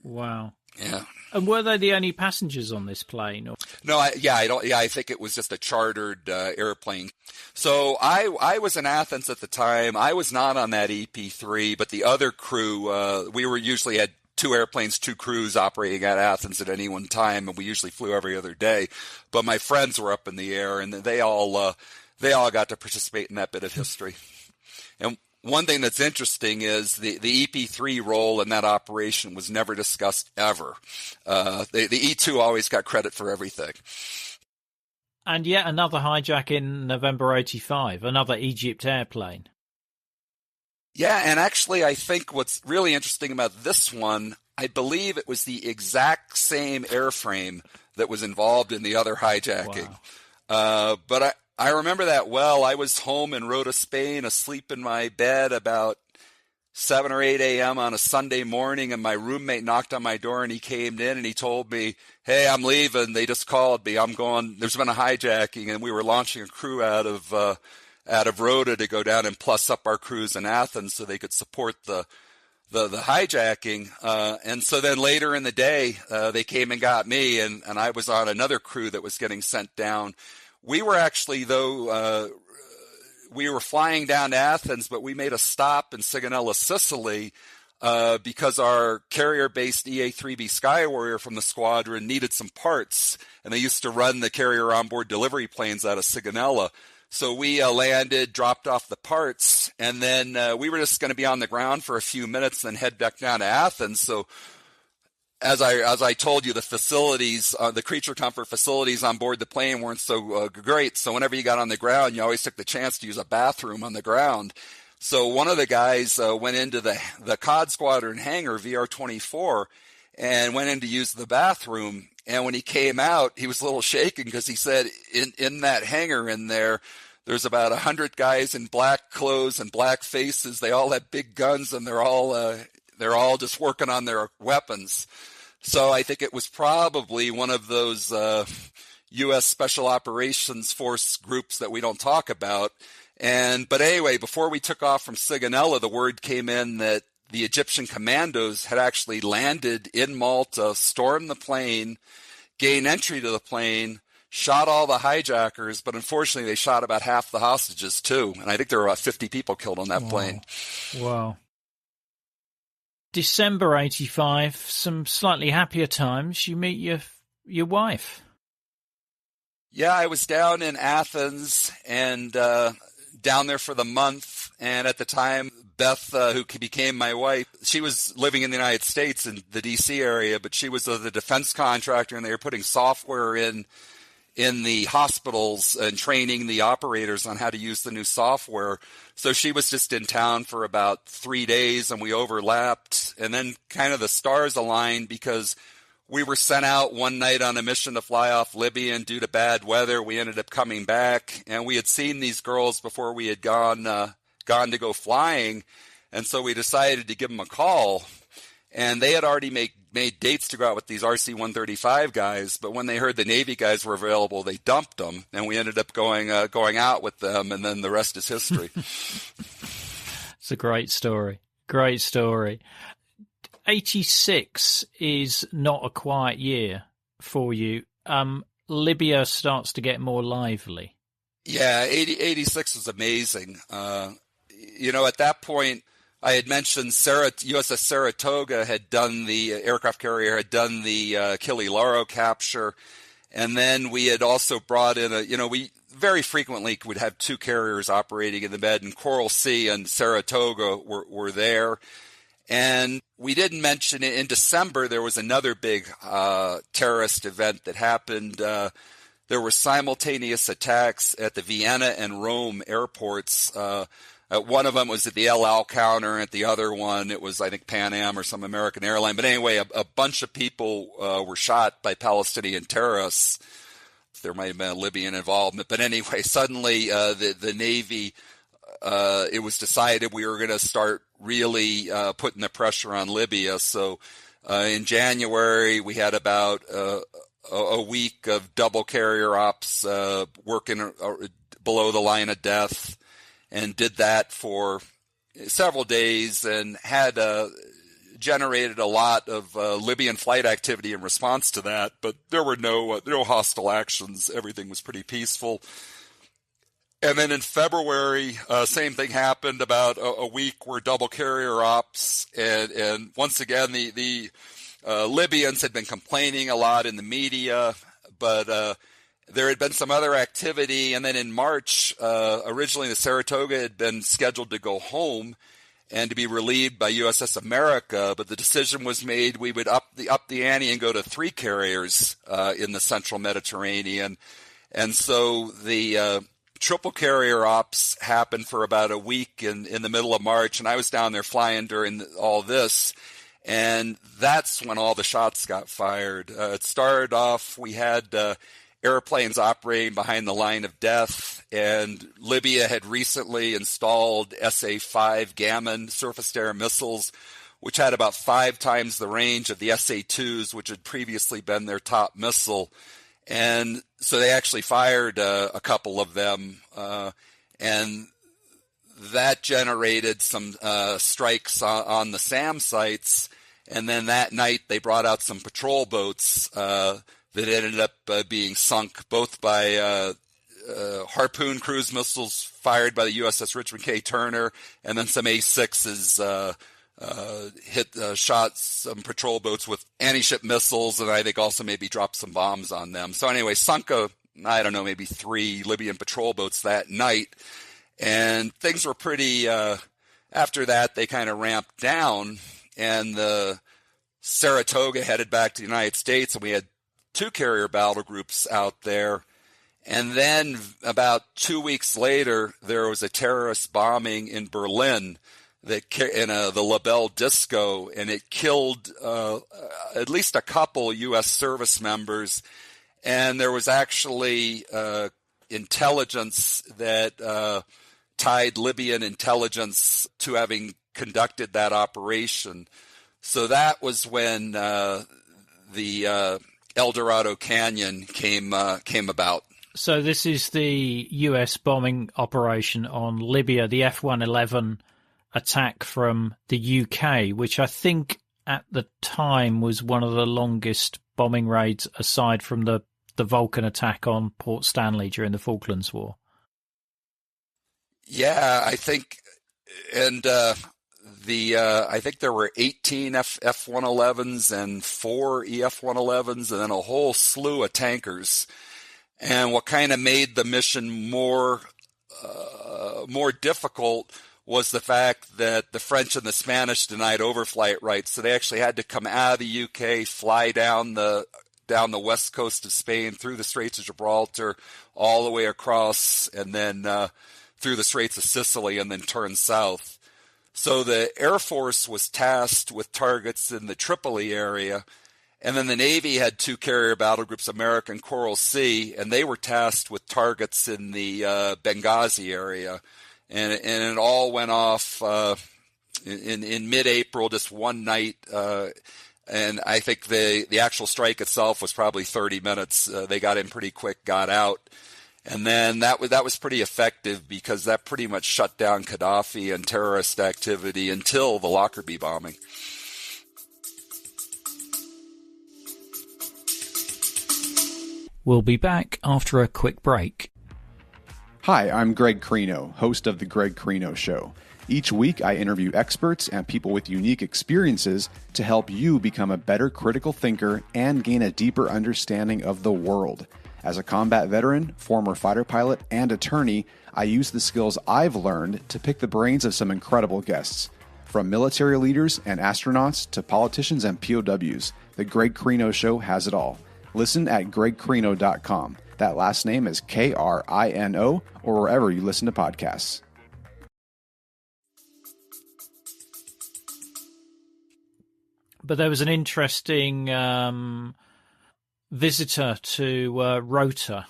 Wow. Yeah. And were they the only passengers on this plane? Or? No, I think it was just a chartered airplane. So I was in Athens at the time. I was not on that EP-3, but the other crew, we usually had 2 airplanes, 2 crews operating at Athens at any one time, and we usually flew every other day. But my friends were up in the air, and they all got to participate in that bit of history. And one thing that's interesting is the EP-3 role in that operation was never discussed ever. The E-2 always got credit for everything. And yet another hijack in November 85, another Egypt airplane. Yeah, and actually I think what's really interesting about this one, I believe it was the exact same airframe that was involved in the other hijacking. Wow. But I remember that well. I was home in Rota, Spain, asleep in my bed about 7 or 8 a.m. on a Sunday morning, and my roommate knocked on my door, and he came in, and he told me, hey, I'm leaving. They just called me. I'm going. There's been a hijacking, and we were launching a crew out of Rota to go down and plus up our crews in Athens so they could support the hijacking. And so then later in the day, they came and got me, and I was on another crew that was getting sent down. We were actually, though, we were flying down to Athens, but we made a stop in Sigonella, Sicily, because our carrier-based EA-3B Skywarrior from the squadron needed some parts, and they used to run the carrier onboard delivery planes out of Sigonella. So we landed, dropped off the parts, and then we were just going to be on the ground for a few minutes and head back down to Athens. So as I told you, the facilities, the creature comfort facilities on board the plane weren't so great. So whenever you got on the ground, you always took the chance to use a bathroom on the ground. So one of the guys went into the COD squadron hangar, VR-24, and went in to use the bathroom. And when he came out, he was a little shaken because he said in that hangar in there's about 100 guys in black clothes and black faces. They all have big guns, and they're all just working on their weapons. So I think it was probably one of those U.S. Special Operations Force groups that we don't talk about. But anyway, before we took off from Sigonella, the word came in that the Egyptian commandos had actually landed in Malta, stormed the plane, gained entry to the plane, shot all the hijackers, but unfortunately they shot about half the hostages too. And I think there were about 50 people killed on that plane. Wow. December 85, some slightly happier times. You meet your wife. Yeah, I was down in Athens and down there for the month. And at the time, Beth, who became my wife, she was living in the United States in the D.C. area, but she was the defense contractor, and they were putting software in the hospitals and training the operators on how to use the new software. So she was just in town for about 3 days, and we overlapped. And then kind of the stars aligned because we were sent out one night on a mission to fly off Libya, and due to bad weather, we ended up coming back. And we had seen these girls before we had gone to go flying, and so we decided to give them a call. And they had already made dates to go out with these RC-135 guys, but when they heard the Navy guys were available, they dumped them, and we ended up going out with them, and then the rest is history. It's a great story. Great story. 86 is not a quiet year for you. Libya starts to get more lively. Yeah, 86 was amazing. At that point, I had mentioned USS Saratoga had done the aircraft carrier, had done the Achilles Lauro capture. And then we had also brought in we very frequently would have two carriers operating in the Med, and Coral Sea and Saratoga were there. And we didn't mention it. In December, there was another big terrorist event that happened. There were simultaneous attacks at the Vienna and Rome airports. One of them was at the El Al counter, and at the other one, it was, I think, Pan Am or some American airline. But anyway, a bunch of people were shot by Palestinian terrorists. There might have been a Libyan involvement. But anyway, suddenly the Navy, it was decided we were going to start really putting the pressure on Libya. So in January, we had about a week of double carrier ops working below the line of death, and did that for several days, and had generated a lot of Libyan flight activity in response to that. But there were no hostile actions. Everything was pretty peaceful. And then in February, same thing happened. About a week were double carrier ops, and once again the Libyans had been complaining a lot in the media, but there had been some other activity. And then in March, originally the Saratoga had been scheduled to go home and to be relieved by USS America, but the decision was made we would up the ante and go to three carriers in the central Mediterranean. And so the triple carrier ops happened for about a week in the middle of March, and I was down there flying during all this. And that's when all the shots got fired. It started off, we had airplanes operating behind the line of death, and Libya had recently installed SA-5 Gammon surface-to-air missiles, which had about 5 times the range of the SA-2s, which had previously been their top missile. And so they actually fired a couple of them, and that generated some strikes on the SAM sites. And then that night they brought out some patrol boats that ended up being sunk both by Harpoon cruise missiles fired by the USS Richmond K. Turner, and then some A-6s shot some patrol boats with anti-ship missiles, and I think also maybe dropped some bombs on them. So anyway, sunk maybe 3 Libyan patrol boats that night. And things were pretty, after that, they kind of ramped down, and the Saratoga headed back to the United States, and we had 2 carrier battle groups out there. And then about 2 weeks later, there was a terrorist bombing in Berlin in the La Belle Disco, and it killed at least a couple U.S. service members. And there was actually intelligence that tied Libyan intelligence to having conducted that operation. So that was when the El Dorado Canyon came about. So this is the U.S. bombing operation on Libya, the F-111 attack from the UK, which I think at the time was one of the longest bombing raids aside from the Vulcan attack on Port Stanley during the Falklands War. Yeah, I think, and I think there were 18 F-111s and 4 EF-111s, and then a whole slew of tankers. And what kind of made the mission more difficult was the fact that the French and the Spanish denied overflight rights, so they actually had to come out of the UK, fly down the west coast of Spain, through the Straits of Gibraltar, all the way across, and then through the Straits of Sicily, and then turn south. So the Air Force was tasked with targets in the Tripoli area, and then the Navy had 2 carrier battle groups, America and Coral Sea, and they were tasked with targets in the Benghazi area. And it all went off in mid-April, just one night. And I think the actual strike itself was probably 30 minutes. They got in pretty quick, got out. And then that was pretty effective because that pretty much shut down Gaddafi and terrorist activity until the Lockerbie bombing. We'll be back after a quick break. Hi, I'm Greg Crino, host of The Greg Crino Show. Each week, I interview experts and people with unique experiences to help you become a better critical thinker and gain a deeper understanding of the world. As a combat veteran, former fighter pilot, and attorney, I use the skills I've learned to pick the brains of some incredible guests. From military leaders and astronauts to politicians and POWs, The Greg Crino Show has it all. Listen at gregcrino.com. That last name is Krino, or wherever you listen to podcasts. But there was an interesting visitor to Rota.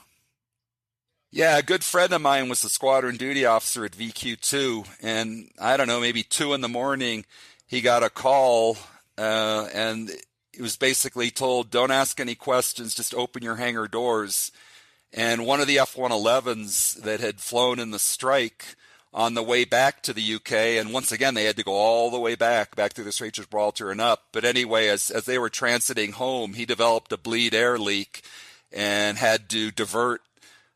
Yeah, a good friend of mine was the squadron duty officer at VQ2, and I don't know, maybe 2 a.m, he got a call, and he was basically told, don't ask any questions, just open your hangar doors. And one of the F-111s that had flown in the strike on the way back to the UK, and once again, they had to go all the way back through the Strait of Gibraltar and up. But anyway, as they were transiting home, he developed a bleed air leak and had to divert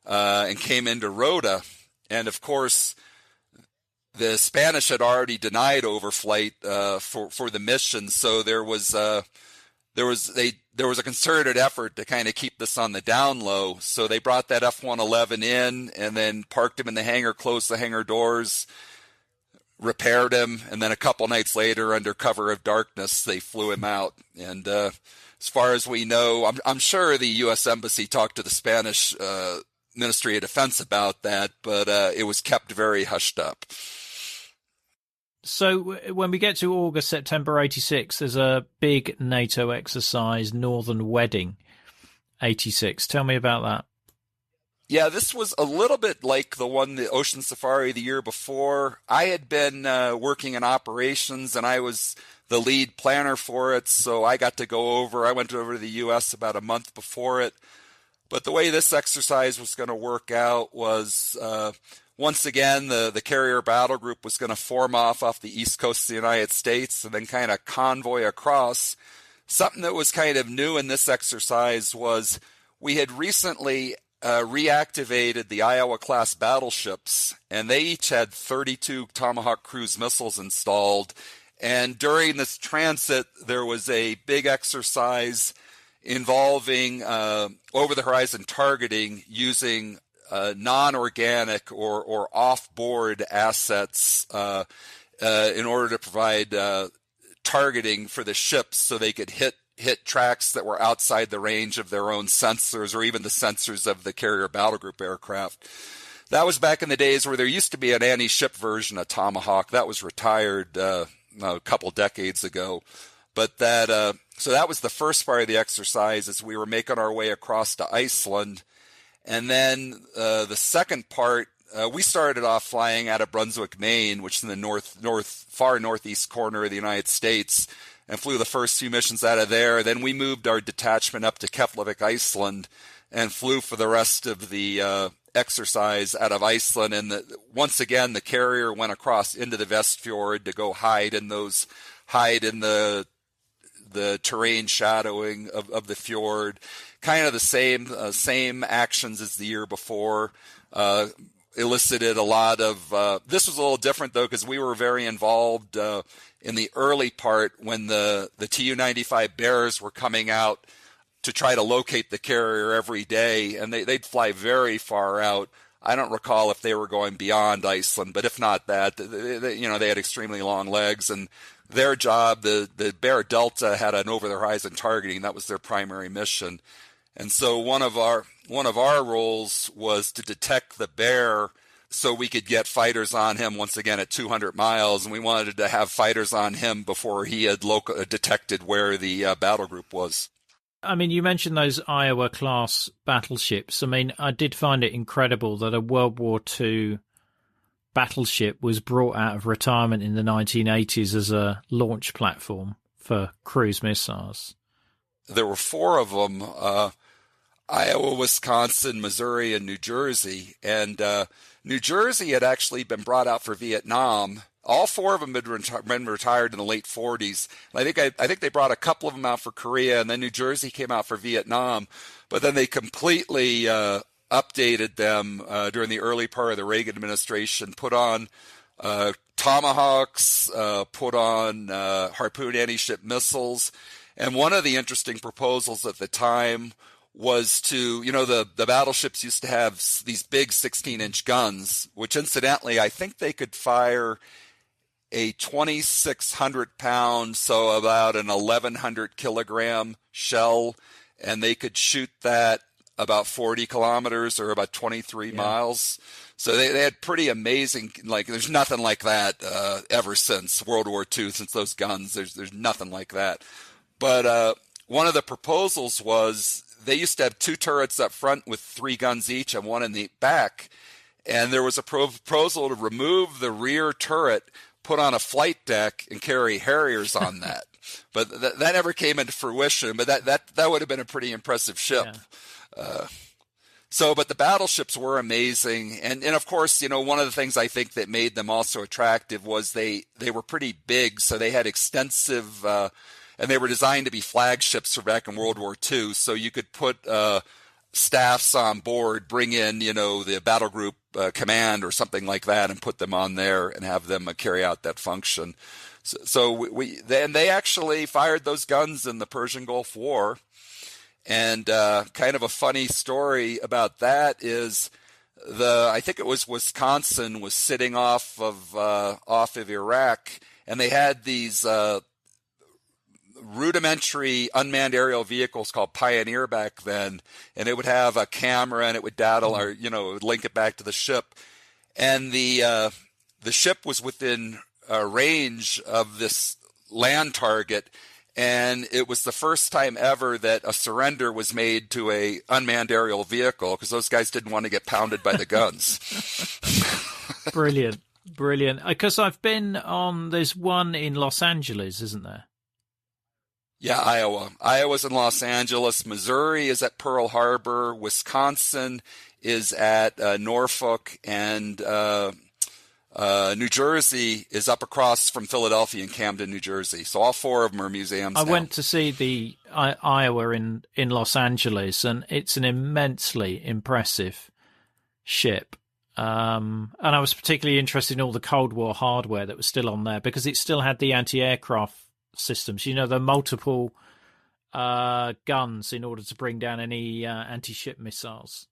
and came into Rota. And of course, the Spanish had already denied overflight for the mission, so there was a concerted effort to kind of keep this on the down low. So they brought that F-111 in and then parked him in the hangar, closed the hangar doors, repaired him, and then a couple nights later, under cover of darkness, they flew him out. And as far as we know, I'm sure the U.S. Embassy talked to the Spanish Ministry of Defense about that, but it was kept very hushed up. So when we get to August, September 86, there's a big NATO exercise, Northern Wedding 86. Tell me about that. Yeah, this was a little bit like the one, the Ocean Safari the year before. I had been working in operations, and I was the lead planner for it, so I got to go over. I went over to the U.S. about a month before it. But the way this exercise was going to work out was, once again, the carrier battle group was going to form off the east coast of the United States and then kind of convoy across. Something that was kind of new in this exercise was we had recently reactivated the Iowa-class battleships, and they each had 32 Tomahawk cruise missiles installed. And during this transit, there was a big exercise involving over-the-horizon targeting using non-organic or off-board assets in order to provide targeting for the ships so they could hit tracks that were outside the range of their own sensors or even the sensors of the carrier battle group aircraft. That was back in the days where there used to be an anti-ship version of Tomahawk. That was retired a couple decades ago. But so that was the first part of the exercise as we were making our way across to Iceland. And then the second part, we started off flying out of Brunswick, Maine, which is in the far northeast corner of the United States, and flew the first few missions out of there. Then we moved our detachment up to Keflavik, Iceland, and flew for the rest of the exercise out of Iceland. And once again, the carrier went across into the Vestfjord to go hide in the terrain shadowing of the fjord. Kind of the same actions as the year before. Elicited a lot of this was a little different though, because we were very involved in the early part when the Tu-95 Bears were coming out to try to locate the carrier every day, and they'd fly very far out. I don't recall if they were going beyond Iceland, but if not that, they had extremely long legs, and their job, the Bear Delta, had an over-the-horizon targeting. That was their primary mission. And so one of our roles was to detect the Bear so we could get fighters on him once again at 200 miles, and we wanted to have fighters on him before he had detected where the battle group was. I mean, you mentioned those Iowa-class battleships. I mean, I did find it incredible that a World War II battleship was brought out of retirement in the 1980s as a launch platform for cruise missiles. There were 4 of them, Iowa, Wisconsin, Missouri, and New Jersey. And New Jersey had actually been brought out for Vietnam. All 4 of them had been retired in the late 40s. And I think they brought a couple of them out for Korea, and then New Jersey came out for Vietnam. but then they completely updated them during the early part of the Reagan administration, put on Tomahawks, put on Harpoon anti-ship missiles. And one of the interesting proposals at the time was to, the battleships used to have these big 16-inch guns, which incidentally, I think they could fire a 2,600-pound, so about an 1,100-kilogram shell, and they could shoot that about 40 kilometers or about 23 miles. So they had pretty amazing, there's nothing like that ever since World War II, since those guns. There's nothing like that. But one of the proposals was they used to have 2 turrets up front with 3 guns each and 1 in the back. And there was a proposal to remove the rear turret, put on a flight deck, and carry Harriers on that. But that never came into fruition. But that would have been a pretty impressive ship. Yeah. But the battleships were amazing. And of course, one of the things I think that made them also attractive was they were pretty big. So they had extensive, and they were designed to be flagships for back in World War II. So you could put staffs on board, bring in, the battle group command or something like that, and put them on there and have them carry out that function. So they actually fired those guns in the Persian Gulf War. And kind of a funny story about that is I think it was Wisconsin was sitting off of Iraq, and they had these rudimentary unmanned aerial vehicles called Pioneer back then, and it would have a camera and it would daddle or it would link it back to the ship, and the ship was within range of this land target. And it was the first time ever that a surrender was made to a unmanned aerial vehicle because those guys didn't want to get pounded by the guns. Brilliant. Because I've been on, there's one in Los Angeles, isn't there? Yeah, Iowa. Iowa's in Los Angeles. Missouri is at Pearl Harbor. Wisconsin is at Norfolk. And New Jersey is up across from Philadelphia in Camden, New Jersey. So all 4 of them are museums. I went to see the Iowa in Los Angeles, and it's an immensely impressive ship. And I was particularly interested in all the Cold War hardware that was still on there because it still had the anti-aircraft systems. The multiple guns in order to bring down any anti-ship missiles.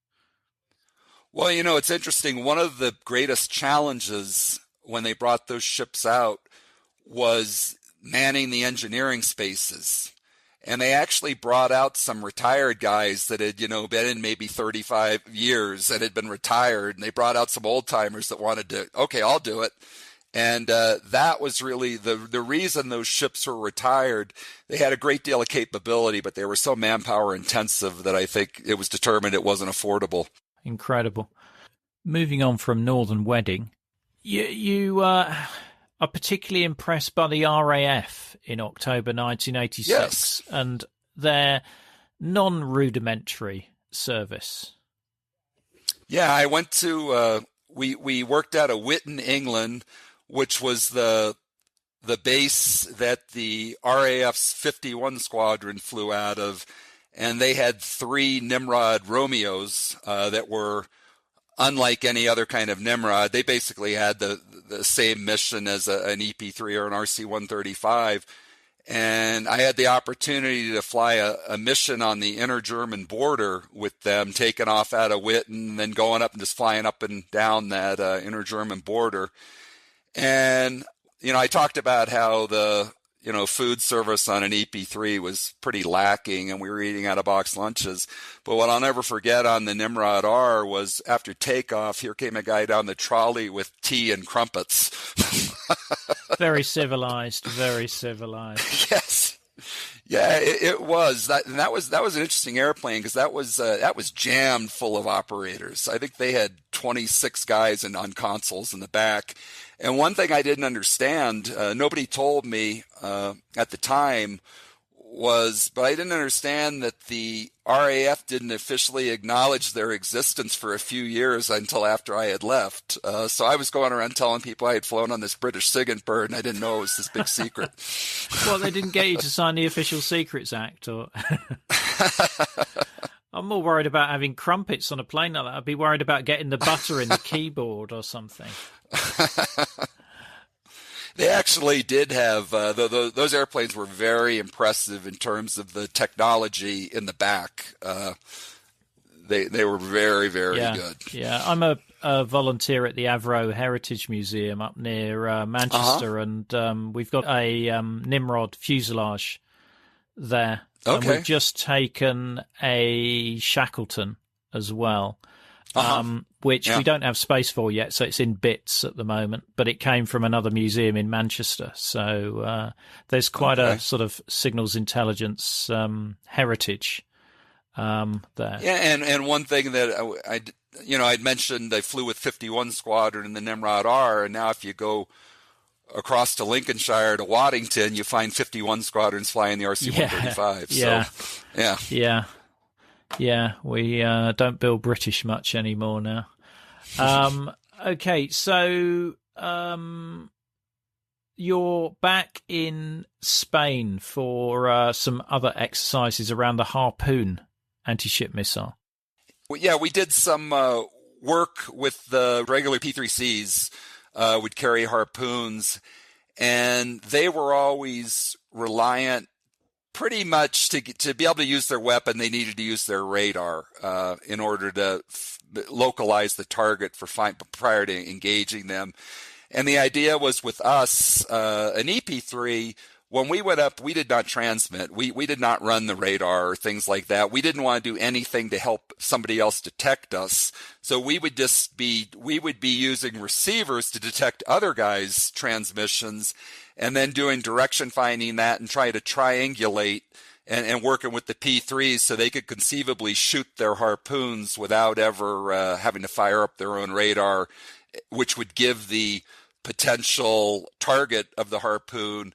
Well, it's interesting. One of the greatest challenges when they brought those ships out was manning the engineering spaces. And they actually brought out some retired guys that had, been in maybe 35 years and had been retired. And they brought out some old timers that wanted to, okay, I'll do it. And that was really the reason those ships were retired. They had a great deal of capability, but they were so manpower intensive that I think it was determined it wasn't affordable. Incredible. Moving on from Northern Wedding, you are particularly impressed by the RAF in October 1986 yes. and their non-rudimentary service. Yeah, I went to, we worked out of Wyton, England, which was the base that the RAF's 51 Squadron flew out of. And they had 3 Nimrod Romeos that were unlike any other kind of Nimrod. They basically had the same mission as an EP-3 or an RC-135. And I had the opportunity to fly a mission on the inner German border with them, taking off out of Wyton and then going up and just flying up and down that inner German border. And, I talked about how the food service on an EP-3 was pretty lacking, and we were eating out of box lunches. But what I'll never forget on the Nimrod R was after takeoff, here came a guy down the trolley with tea and crumpets. Very civilized, very civilized. Yes. Yeah, it was. That was an interesting airplane because that was jammed full of operators. I think they had 26 guys on consoles in the back. And one thing I didn't understand, nobody told me at the time, but I didn't understand that the RAF didn't officially acknowledge their existence for a few years until after I had left. So I was going around telling people I had flown on this British Sigint bird, and I didn't know it was this big secret. Well, they didn't get you to sign the Official Secrets Act, or I'm more worried about having crumpets on a plane like that. I'd be worried about getting the butter in the keyboard or something. They actually did have those airplanes were very impressive in terms of the technology in the back. They were very, very good. Yeah, I'm a volunteer at the Avro Heritage Museum up near Manchester, and we've got a Nimrod fuselage there. Okay. And we've just taken a Shackleton as well, which we don't have space for yet, so it's in bits at the moment, but it came from another museum in Manchester. So there's quite a sort of signals intelligence heritage there. Yeah, and one thing that I'd mentioned, I flew with 51 Squadron in the Nimrod R, and now if you go across to Lincolnshire to Waddington, you find 51 squadrons flying the RC-135. Yeah, we don't build British much anymore now. Okay, so you're back in Spain for some other exercises around the Harpoon anti-ship missile. Well, yeah, we did some work with the regular P-3Cs. Would carry harpoons, and they were always reliant pretty much to be able to use their weapon. They needed to use their radar in order to localize the target prior to engaging them. And the idea was with us, an EP-3, when we went up, we did not transmit. We did not run the radar or things like that. We didn't want to do anything to help somebody else detect us. So we would be using receivers to detect other guys' transmissions, and then doing direction finding that and try to triangulate and working with the P-3s so they could conceivably shoot their harpoons without ever having to fire up their own radar, which would give the potential target of the harpoon.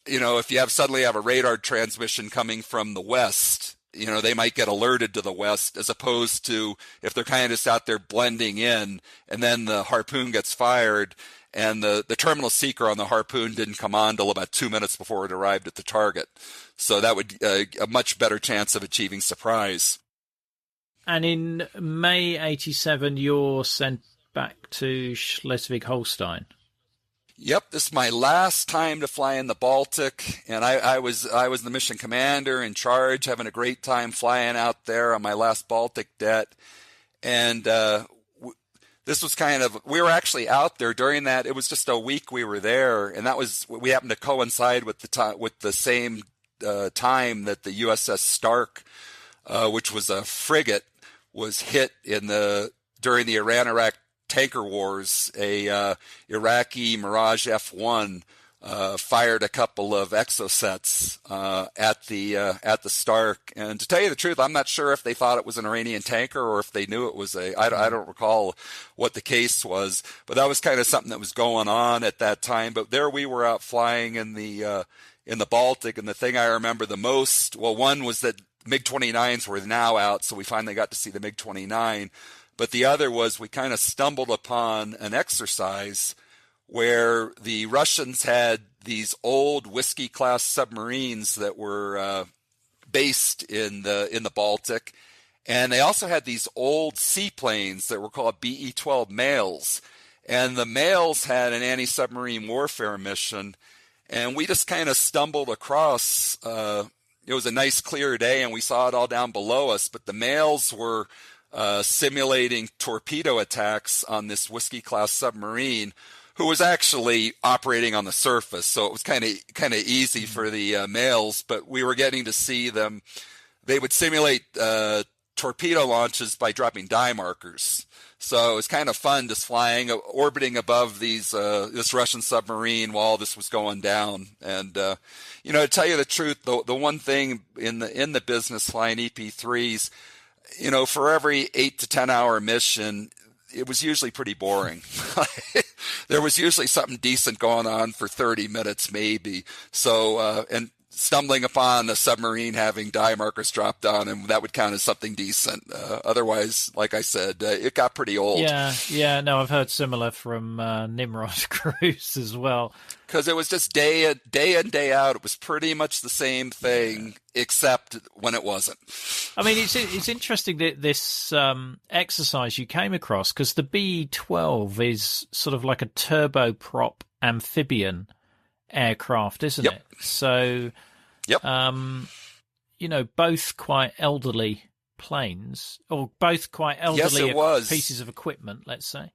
If you suddenly have a radar transmission coming from the west, they might get alerted to the west, as opposed to if they're kind of just out there blending in, and then the harpoon gets fired, and the terminal seeker on the harpoon didn't come on till about 2 minutes before it arrived at the target. So that would a much better chance of achieving surprise. And in May 87, you're sent back to Schleswig-Holstein. Yep, this is my last time to fly in the Baltic, and I was the mission commander in charge, having a great time flying out there on my last Baltic det. And this was we were actually out there during that. It was just a week we were there, and we happened to coincide with the same time that the USS Stark, which was a frigate, was hit during the Iran-Iraq tanker wars. A Iraqi Mirage F1 fired a couple of exocets at the Stark. And to tell you the truth, I'm not sure if they thought it was an Iranian tanker or if they knew it was I don't recall what the case was, but that was kind of something that was going on at that time. But there we were out flying in the Baltic, and the thing I remember the most, well, one was that MiG-29s were now out, so we finally got to see the MiG-29. But the other was we kind of stumbled upon an exercise where the Russians had these old Whiskey-class submarines that were based in the Baltic, and they also had these old seaplanes that were called BE-12 Males, and the Males had an anti-submarine warfare mission, and we just kind of stumbled across. It was a nice clear day, and we saw it all down below us, but the Males were simulating torpedo attacks on this Whiskey-class submarine, who was actually operating on the surface. So it was kind of easy for the Males, but we were getting to see them. They would simulate torpedo launches by dropping die markers. So it was kind of fun just flying, orbiting above this Russian submarine while all this was going down. And to tell you the truth, the one thing in the business flying EP-3s, for every 8 to 10 hour mission, it was usually pretty boring. There was usually something decent going on for 30 minutes maybe. So stumbling upon a submarine having dye markers dropped on him, that would count as something decent. Otherwise, like I said, it got pretty old. Yeah, no, I've heard similar from Nimrod crews as well. Because it was just day in, day out. It was pretty much the same thing, except when it wasn't. I mean, it's interesting that this exercise you came across, because the B-12 is sort of like a turboprop amphibian aircraft, isn't it? So, both quite elderly planes, or both quite elderly pieces of equipment, let's say.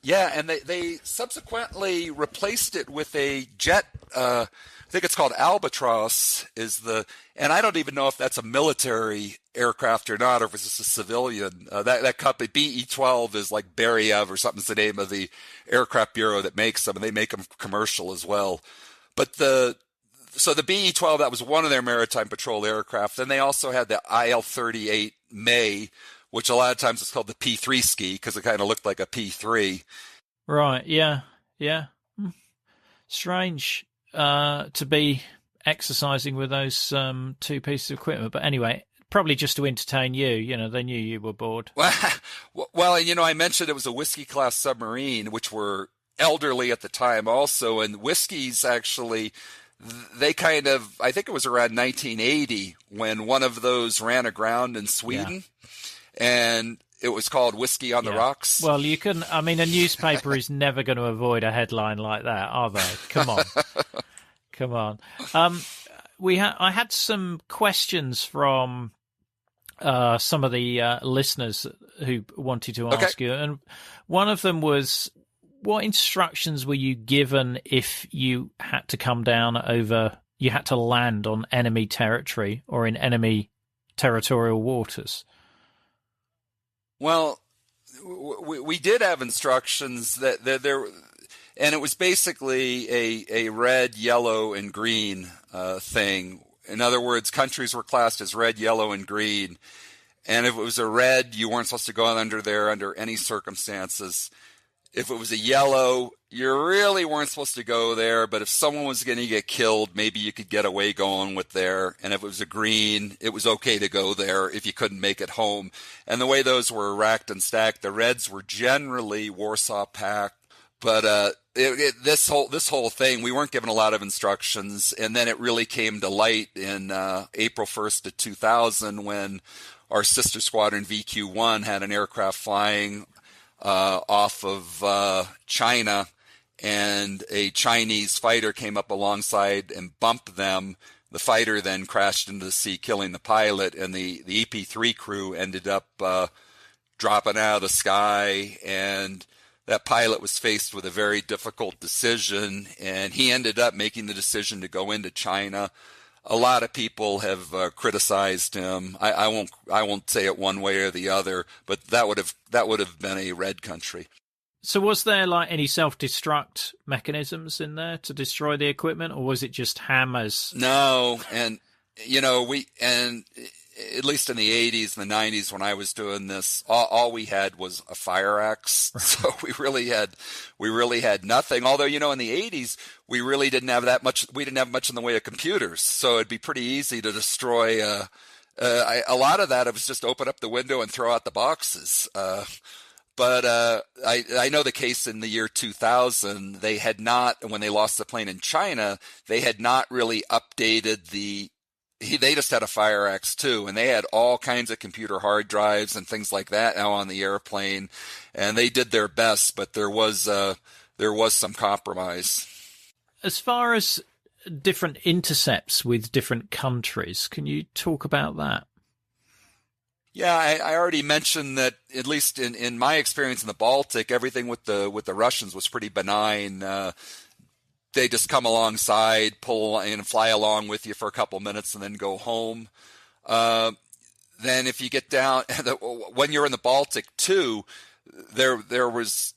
Yeah, and they subsequently replaced it with a jet. I think it's called Albatross. And I don't even know if that's a military aircraft or not, or if it's just a civilian. That company BE-12 is like Beriev or something's the name of the aircraft bureau that makes them, and they make them commercial as well. But so the BE-12, that was one of their maritime patrol aircraft. Then they also had the IL-38 May, which a lot of times is called the P-3 ski because it kind of looked like a P-3. Right, yeah. Strange to be exercising with those two pieces of equipment. But anyway, probably just to entertain you. They knew you were bored. Well, and I mentioned it was a whiskey-class submarine, which were elderly at the time also. And whiskeys actually, they kind of, I think it was around 1980 when one of those ran aground in Sweden. Yeah. And it was called Whiskey on the Rocks. Well, you couldn't. I mean, a newspaper is never going to avoid a headline like that, are they? Come on. I had some questions from some of the listeners who wanted to ask you, and one of them was, what instructions were you given if you had to come down you had to land on enemy territory or in enemy territorial waters? Well, we did have instructions that there, and it was basically a red, yellow, and green thing. In other words, countries were classed as red, yellow, and green. And if it was a red, you weren't supposed to go under there under any circumstances. If it was a yellow, you really weren't supposed to go there, but if someone was going to get killed, maybe you could get away going with there. And if it was a green, it was okay to go there if you couldn't make it home. And the way those were racked and stacked, the reds were generally Warsaw Pact. But this whole thing, we weren't given a lot of instructions. And then it really came to light in April 1st of 2000 when our sister squadron VQ-1 had an aircraft flying off of China, and a Chinese fighter came up alongside and bumped them. The fighter then crashed into the sea, killing the pilot, and the EP-3 crew ended up dropping out of the sky, and that pilot was faced with a very difficult decision, and he ended up making the decision to go into China. A lot of people have criticized him. I won't say it one way or the other, but that would have been a red country. So was there like any self-destruct mechanisms in there to destroy the equipment, or was it just hammers? No, and at least in the 80s and the 90s when I was doing this, all we had was a fire axe. So we really had nothing. Although, in the 80s, we really didn't have that much. We didn't have much in the way of computers. So it'd be pretty easy to destroy. A lot of that, it was just open up the window and throw out the boxes. But I know the case in the year 2000, they had not, when they lost the plane in China, they had not really updated they just had a fire axe too, and they had all kinds of computer hard drives and things like that now on the airplane, and they did their best, but there was some compromise. As far as different intercepts with different countries, can you talk about that? Yeah, I already mentioned that at least in my experience in the Baltic, everything with the Russians was pretty benign. They just come alongside, pull and fly along with you for a couple minutes, and then go home. Then if you get down, when you're in the Baltic too, there's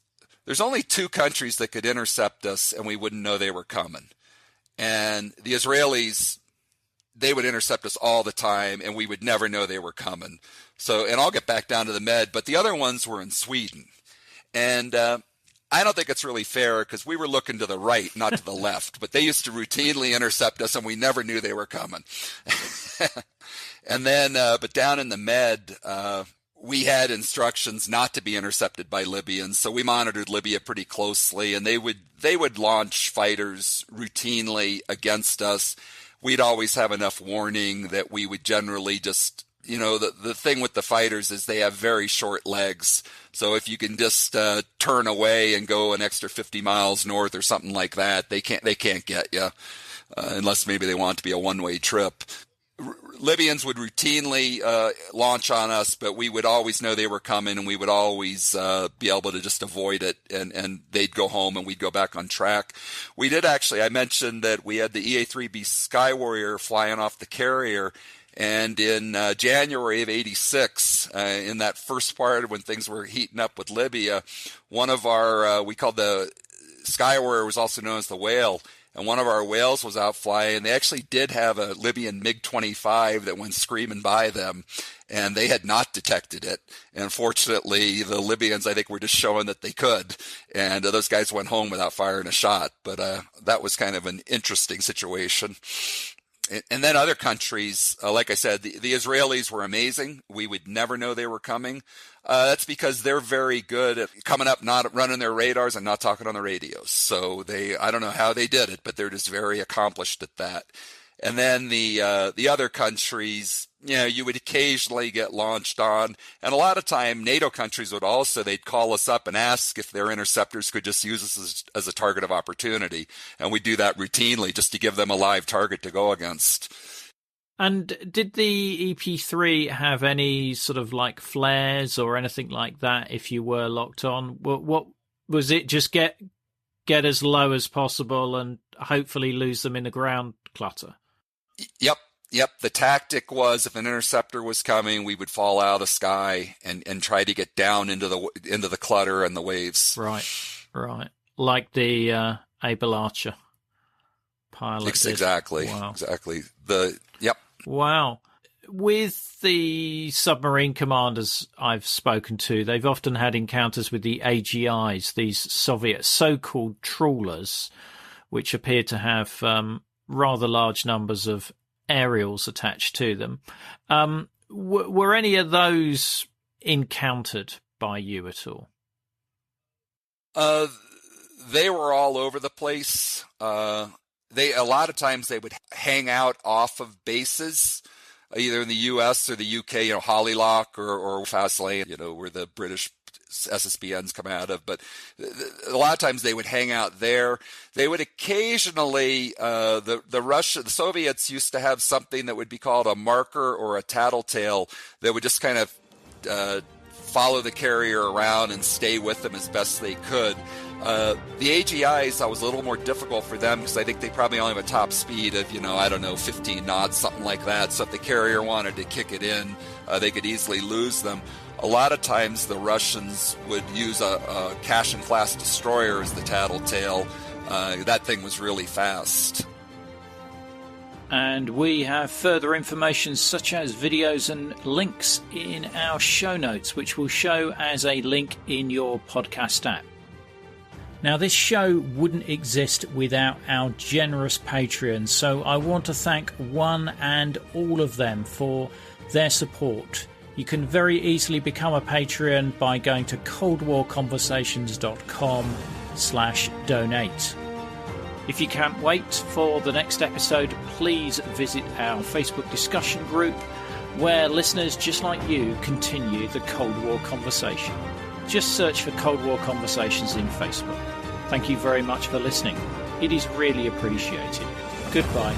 only two countries that could intercept us, and we wouldn't know they were coming. And the Israelis, they would intercept us all the time, and we would never know they were coming. So, and I'll get back down to the Med, but the other ones were in Sweden. And I don't think it's really fair because we were looking to the right, not to the left. But they used to routinely intercept us, and we never knew they were coming. And then, but down in the Med, we had instructions not to be intercepted by Libyans, so we monitored Libya pretty closely, and they would launch fighters routinely against us. We'd always have enough warning that we would generally just, the thing with the fighters is they have very short legs. So if you can just turn away and go an extra 50 miles north or something like that, they can't get you, unless maybe they want it to be a one-way trip. Libyans would routinely launch on us, but we would always know they were coming, and we would always be able to just avoid it, and they'd go home and we'd go back on track. We did actually, I mentioned that we had the EA-3B Sky Warrior flying off the carrier, and in January of '86, in that first part when things were heating up with Libya, one of our, we called the Sky Warrior, was also known as the Whale, and one of our whales was out flying. They actually did have a Libyan MiG-25 that went screaming by them, and they had not detected it. And unfortunately, the Libyans, I think, were just showing that they could, and those guys went home without firing a shot. But that was kind of an interesting situation. And then other countries, like I said, the Israelis were amazing. We would never know they were coming. That's because they're very good at coming up, not running their radars and not talking on the radios. So I don't know how they did it, but they're just very accomplished at that. And then the other countries, you would occasionally get launched on. And a lot of time, NATO countries would also, they'd call us up and ask if their interceptors could just use us as a target of opportunity. And we do that routinely just to give them a live target to go against. And did the EP-3 have any sort of like flares or anything like that if you were locked on? What was it, just get as low as possible and hopefully lose them in the ground clutter? Yep. The tactic was if an interceptor was coming, we would fall out of the sky and try to get down into the clutter and the waves. Right. Like the Able Archer pilot did. Exactly. Wow. Exactly. Wow. With the submarine commanders I've spoken to, they've often had encounters with the AGIs, these Soviet so-called trawlers, which appear to have rather large numbers of aerials attached to them. Were any of those encountered by you at all? They were all over the place. A lot of times they would hang out off of bases, either in the U.S. or the U.K., Holylock or Faslane, where the British SSBNs come out of. But a lot of times they would hang out there. They would occasionally, the Soviets used to have something that would be called a marker or a tattletale that would just kind of follow the carrier around and stay with them as best they could. The AGIs, that was a little more difficult for them because I think they probably only have a top speed of, 15 knots, something like that. So if the carrier wanted to kick it in, they could easily lose them. A lot of times the Russians would use a Kashin-class destroyer as the tattletale. That thing was really fast. And we have further information such as videos and links in our show notes, which will show as a link in your podcast app. Now, this show wouldn't exist without our generous Patreons, so I want to thank one and all of them for their support. You can very easily become a Patreon by going to coldwarconversations.com/donate. If you can't wait for the next episode, please visit our Facebook discussion group where listeners just like you continue the Cold War conversation. Just search for Cold War Conversations in Facebook. Thank you very much for listening. It is really appreciated. Goodbye.